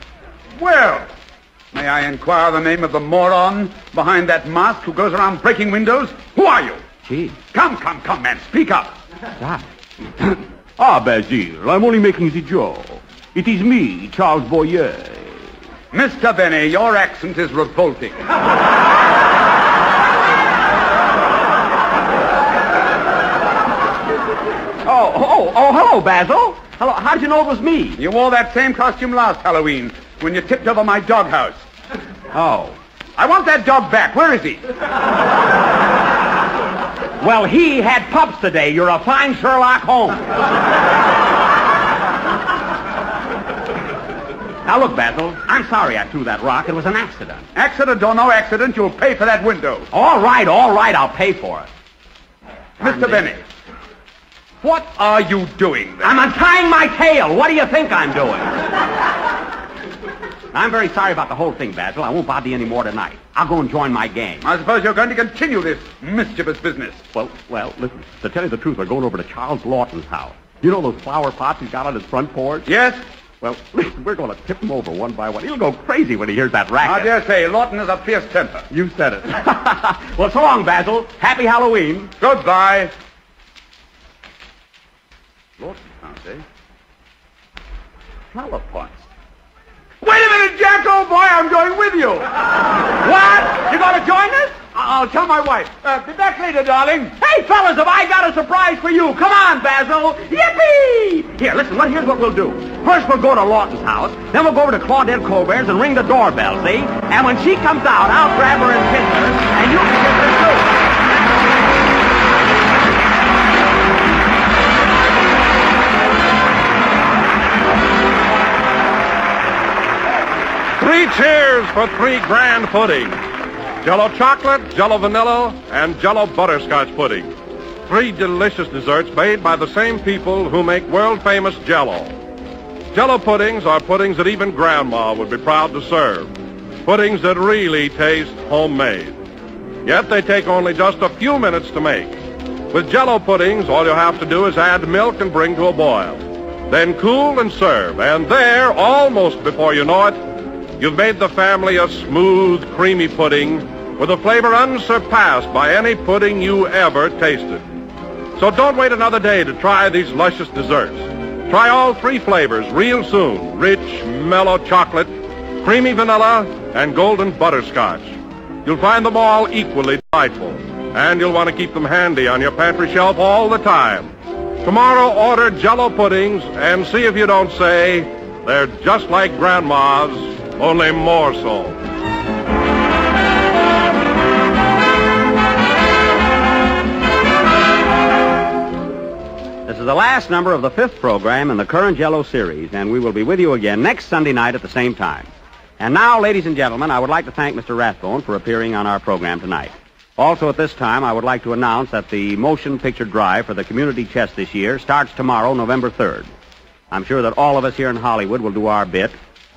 Well, may I inquire the name of the moron behind that mask who goes around breaking windows? Who are you? Gee. Come, man, speak up. Stop. Basil, I'm only making the joke. It is me, Charles Boyer. Mr. Benny, your accent is revolting. Oh, hello, Basil. Hello, how did you know it was me? You wore that same costume last Halloween when you tipped over my doghouse. Oh. I want that dog back. Where is he? Well, he had pups today. You're a fine Sherlock Holmes. Now, look, Basil, I'm sorry I threw that rock. It was an accident. Accident or no accident, you'll pay for that window. All right, I'll pay for it. Mr. Benny, What are you doing there? I'm untying my tail. What do you think I'm doing? I'm very sorry about the whole thing, Basil. I won't bother you any more tonight. I'll go and join my gang. I suppose you're going to continue this mischievous business. Well, listen, to tell you the truth, we're going over to Charles Lawton's house. You know those flower pots he's got on his front porch? Yes. Well, listen, we're going to tip him over one by one. He'll go crazy when he hears that racket. I dare say, Lawton has a fierce temper. You said it. Well, so long, Basil. Happy Halloween. Goodbye. Lawton's house, eh? Flower pots. Wait a minute, Jack, old boy, I'm going with you. What? You going to join us? I'll tell my wife. Be back later, darling. Hey, fellas, have I got a surprise for you? Come on, Basil. Yippee! Here, listen, here's what we'll do. First, we'll go to Lawton's house. Then we'll go over to Claudette Colbert's and ring the doorbell, see? And when she comes out, I'll grab her and kiss her, and you can kiss her, too. 3 cheers for 3 grand puddings. Jello chocolate, Jello vanilla, and Jello butterscotch pudding. 3 delicious desserts made by the same people who make world-famous Jello. Jello puddings are puddings that even Grandma would be proud to serve. Puddings that really taste homemade. Yet they take only just a few minutes to make. With Jello puddings, all you have to do is add milk and bring to a boil. Then cool and serve. And there, almost before you know it, you've made the family a smooth, creamy pudding with a flavor unsurpassed by any pudding you ever tasted. So don't wait another day to try these luscious desserts. Try all 3 flavors real soon. Rich, mellow chocolate, creamy vanilla, and golden butterscotch. You'll find them all equally delightful, and you'll want to keep them handy on your pantry shelf all the time. Tomorrow, order Jello puddings and see if you don't say they're just like Grandma's, only more so. This is the last number of the 5th program in the current Jello series, and we will be with you again next Sunday night at the same time. And now, ladies and gentlemen, I would like to thank Mr. Rathbone for appearing on our program tonight. Also at this time, I would like to announce that the motion picture drive for the community chest this year starts tomorrow, November 3rd. I'm sure that all of us here in Hollywood will do our bit,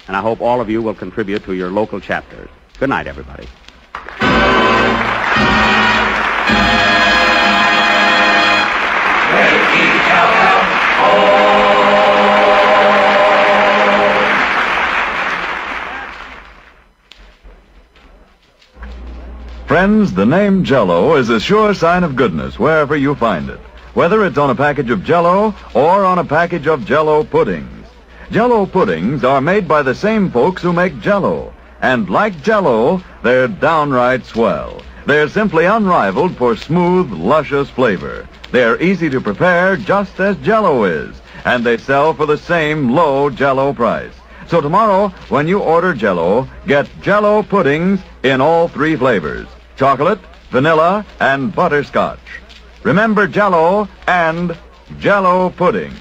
and I hope all of you will contribute to your local chapters. Good night, everybody. Friends, the name Jell-O is a sure sign of goodness wherever you find it, whether it's on a package of Jell-O or on a package of Jell-O puddings. Jell-O puddings are made by the same folks who make Jell-O, and like Jell-O, they're downright swell. They're simply unrivaled for smooth, luscious flavor. They're easy to prepare just as Jell-O is, and they sell for the same low Jell-O price. So tomorrow, when you order Jell-O, get Jell-O puddings in all 3 flavors: chocolate, vanilla, and butterscotch. Remember Jell-O and Jell-O pudding.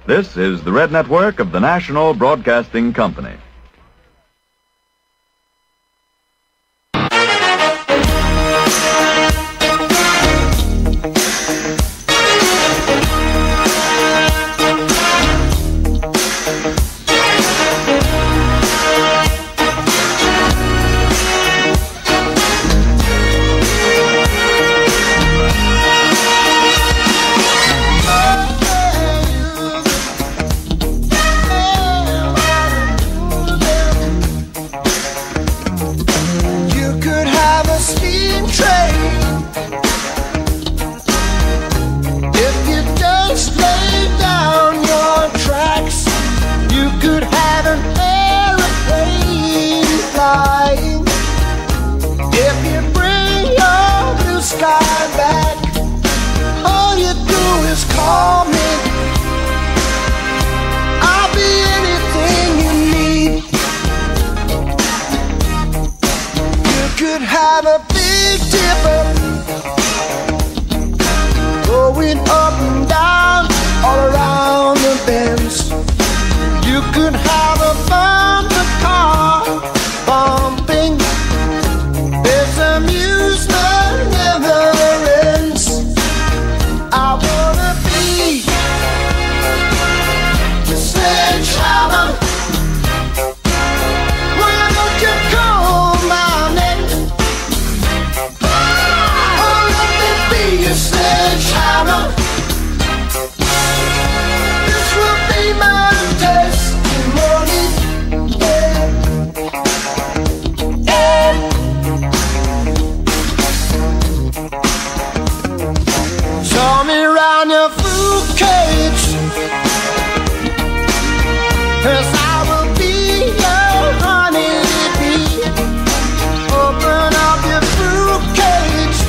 This is the Red Network of the National Broadcasting Company. Amusement never ends. I wanna be sledgehammer. This will be my testimony. Show me around your fruit cage, 'cause I will be your honeybee. Open up your fruit cage,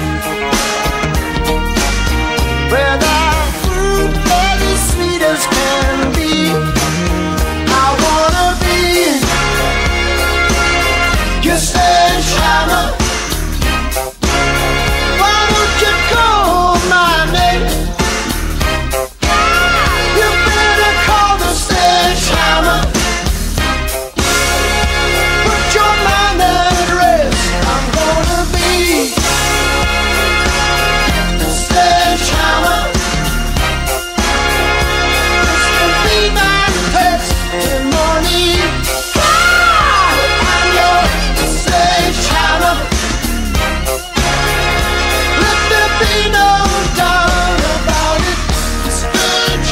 where that fruit is as sweet as can be. I wanna be your sledgehammer. Why don't you call my name? You better call the sledgehammer. Put your mind at rest. I'm gonna be the sledgehammer. This will be my testimony. I'm your sledgehammer. Let there be no doubt about it. Sledge,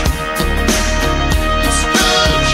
sledge,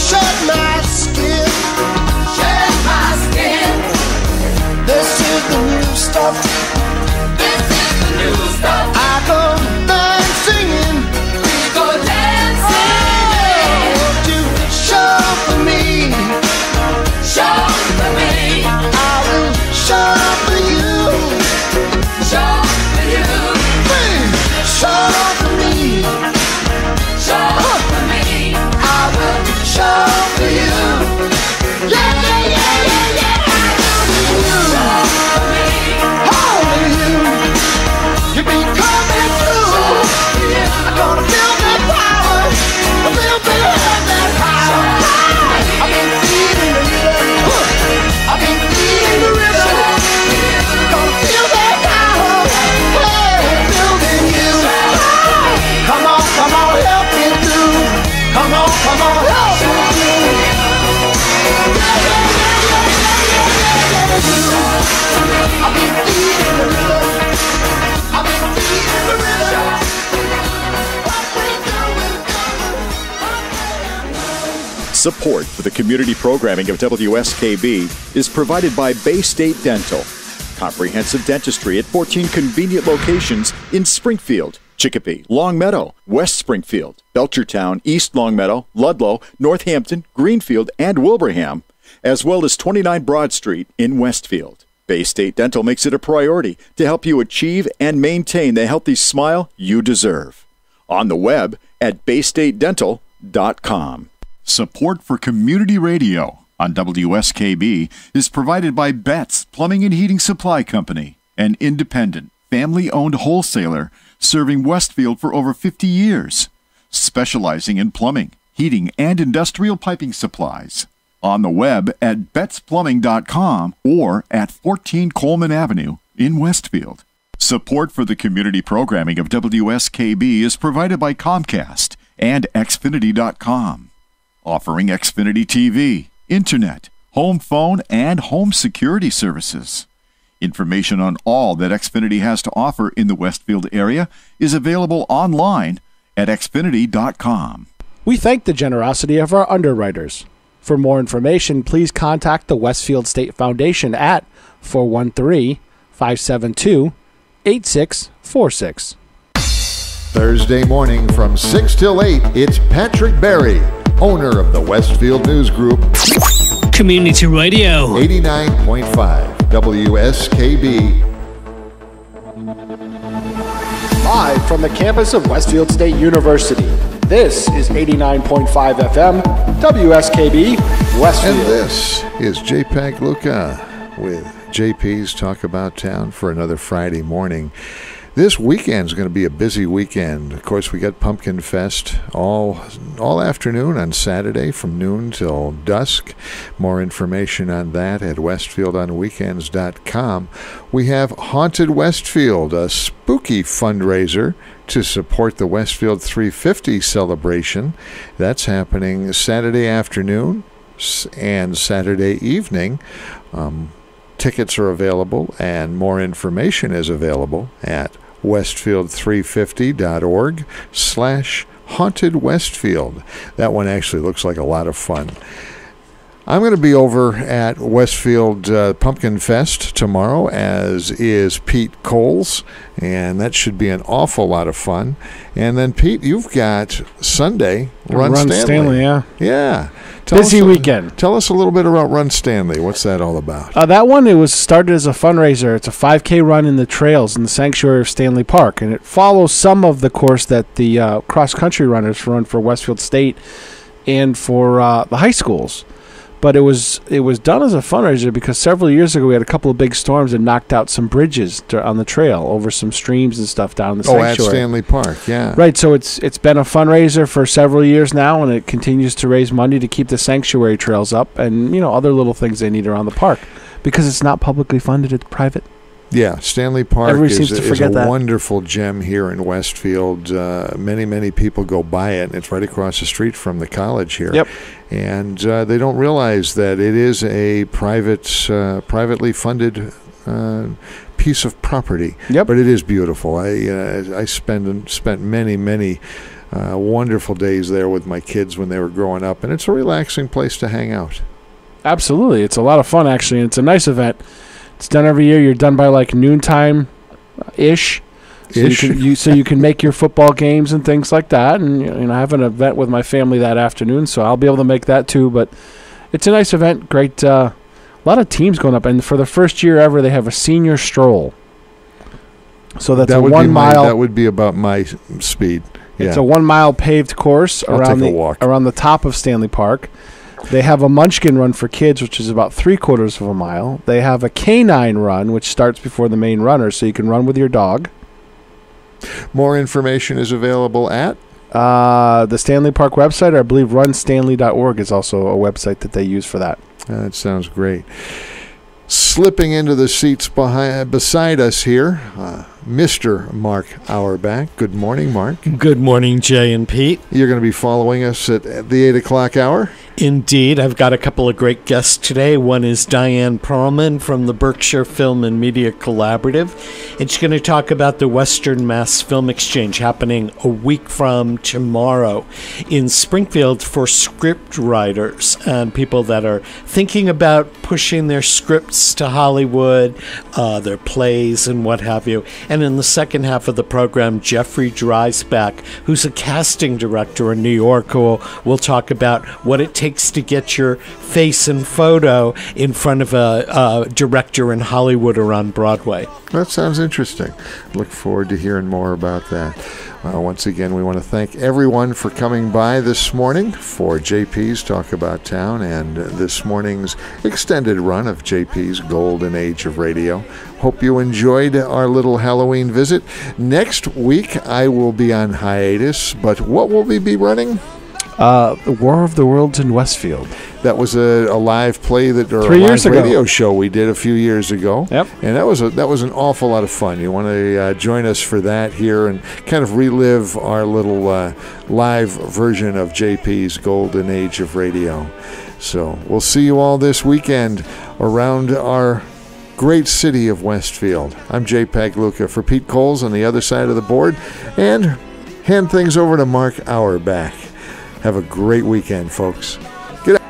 shed my skin. Shed my skin. This is the new stuff. This is the new stuff. I go dancing. We go dancing. Oh, you show for me. Show for me. I will show for you. Show for you. Show for me. Show for me. I will show for you. Yeah, yeah, yeah, yeah, yeah. Show for me. Only you. You be coming through. I'm gonna feel that power. I feel that power. I've been feeling the rhythm. I've been feeling the rhythm. Gonna feel that power. Hey, building you. Come on, help me through. Come on, help me through. I've been feeling the rhythm. I've been feeling the rhythm. What we do is Support for the community programming of WSKB is provided by Bay State Dental. Comprehensive dentistry at 14 convenient locations in Springfield, Chicopee, Longmeadow, West Springfield, Belchertown, East Longmeadow, Ludlow, Northampton, Greenfield, and Wilbraham, as well as 29 Broad Street in Westfield. Bay State Dental makes it a priority to help you achieve and maintain the healthy smile you deserve. On the web at baystatedental.com. Support for community radio on WSKB is provided by Betts Plumbing and Heating Supply Company, an independent, family-owned wholesaler serving Westfield for over 50 years, specializing in plumbing, heating, and industrial piping supplies. On the web at bettsplumbing.com or at 14 Coleman Avenue in Westfield. Support for the community programming of WSKB is provided by Comcast and Xfinity.com, offering Xfinity TV, Internet, home phone, and home security services. Information on all that Xfinity has to offer in the Westfield area is available online at Xfinity.com. We thank the generosity of our underwriters. For more information, please contact the Westfield State Foundation at 413-572-8646. Thursday morning from 6 till 8, it's Patrick Berry, owner of the Westfield News Group. Community Radio. 89.5 WSKB. Live from the campus of Westfield State University, this is 89.5 FM, WSKB, Westfield. And this is JPEG Luca with JP's Talk About Town for another Friday morning. This weekend's going to be a busy weekend. Of course, we got Pumpkin Fest all afternoon on Saturday from noon till dusk. More information on that at westfieldonweekends.com. We have Haunted Westfield, a spooky fundraiser to support the Westfield 350 celebration. That's happening Saturday afternoon and Saturday evening. Tickets are available, and more information is available at westfield350.org/Haunted Westfield. That one actually looks like a lot of fun. I'm going to be over at Westfield Pumpkin Fest tomorrow, as is Pete Coles, and that should be an awful lot of fun. And then, Pete, you've got Sunday, Run Stanley. Yeah. Yeah. Busy weekend. Tell us a little bit about Run Stanley. What's that all about? That one, it was started as a fundraiser. It's a 5K run in the trails in the sanctuary of Stanley Park, and it follows some of the course that the cross-country runners run for Westfield State and for the high schools. But it was done as a fundraiser because several years ago we had a couple of big storms that knocked out some bridges on the trail over some streams and stuff down in the sanctuary. At Stanley Park, yeah. Right, so it's been a fundraiser for several years now, and it continues to raise money to keep the sanctuary trails up and, other little things they need around the park because it's not publicly funded, it's private. Yeah, Stanley Park Everybody is seems to forget a that. wonderful gem here in Westfield. Many people go by it, and it's right across the street from the college here. Yep. And they don't realize that it is a privately funded piece of property. Yep. But it is beautiful. I spent many wonderful days there with my kids when they were growing up, and it's a relaxing place to hang out. Absolutely. It's a lot of fun, actually, and it's a nice event. It's done every year. You're done by like noontime-ish. So you can make your football games and things like that. And I have an event with my family that afternoon, so I'll be able to make that too. But it's a nice event. Great. A lot of teams going up. And for the first year ever, they have a senior stroll. So that's a 1 mile. That would be about my speed. Yeah. It's a 1 mile paved course around the top of Stanley Park. They have a Munchkin run for kids, which is about 3/4 of a mile. They have a canine run, which starts before the main runner, so you can run with your dog. More information is available at? The Stanley Park website, or I believe runstanley.org is also a website that they use for that. That sounds great. Slipping into the seats beside us here, Mr. Mark Auerbach. Good morning, Mark. Good morning, Jay and Pete. You're going to be following us at the 8 o'clock hour? Indeed. I've got a couple of great guests today. One is Diane Perlman from the Berkshire Film and Media Collaborative. And she's going to talk about the Western Mass Film Exchange happening a week from tomorrow in Springfield for script writers and people that are thinking about pushing their scripts to Hollywood, their plays and what have you. And in the second half of the program, Jeffrey Dreisbach, who's a casting director in New York, who will talk about what it takes to get your face and photo in front of a director in Hollywood or on Broadway. That sounds interesting. Look forward to hearing more about that. Once again, we want to thank everyone for coming by this morning for JP's Talk About Town and this morning's extended run of JP's Golden Age of Radio. Hope you enjoyed our little Halloween visit. Next week, I will be on hiatus, but what will we be running? The War of the Worlds in Westfield. That was a live play or 3 years a live ago. radio show we did a few years ago. Yep. And that was an awful lot of fun. You want to join us for that here and kind of relive our little live version of JP's Golden Age of Radio. So we'll see you all this weekend around our great city of Westfield. I'm Jay Pagluca for Pete Coles on the other side of the board, and hand things over to Mark Auerbach. Have a great weekend, folks. Get out.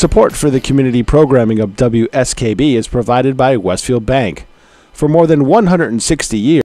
Support for the community programming of WSKB is provided by Westfield Bank. For more than 160 years,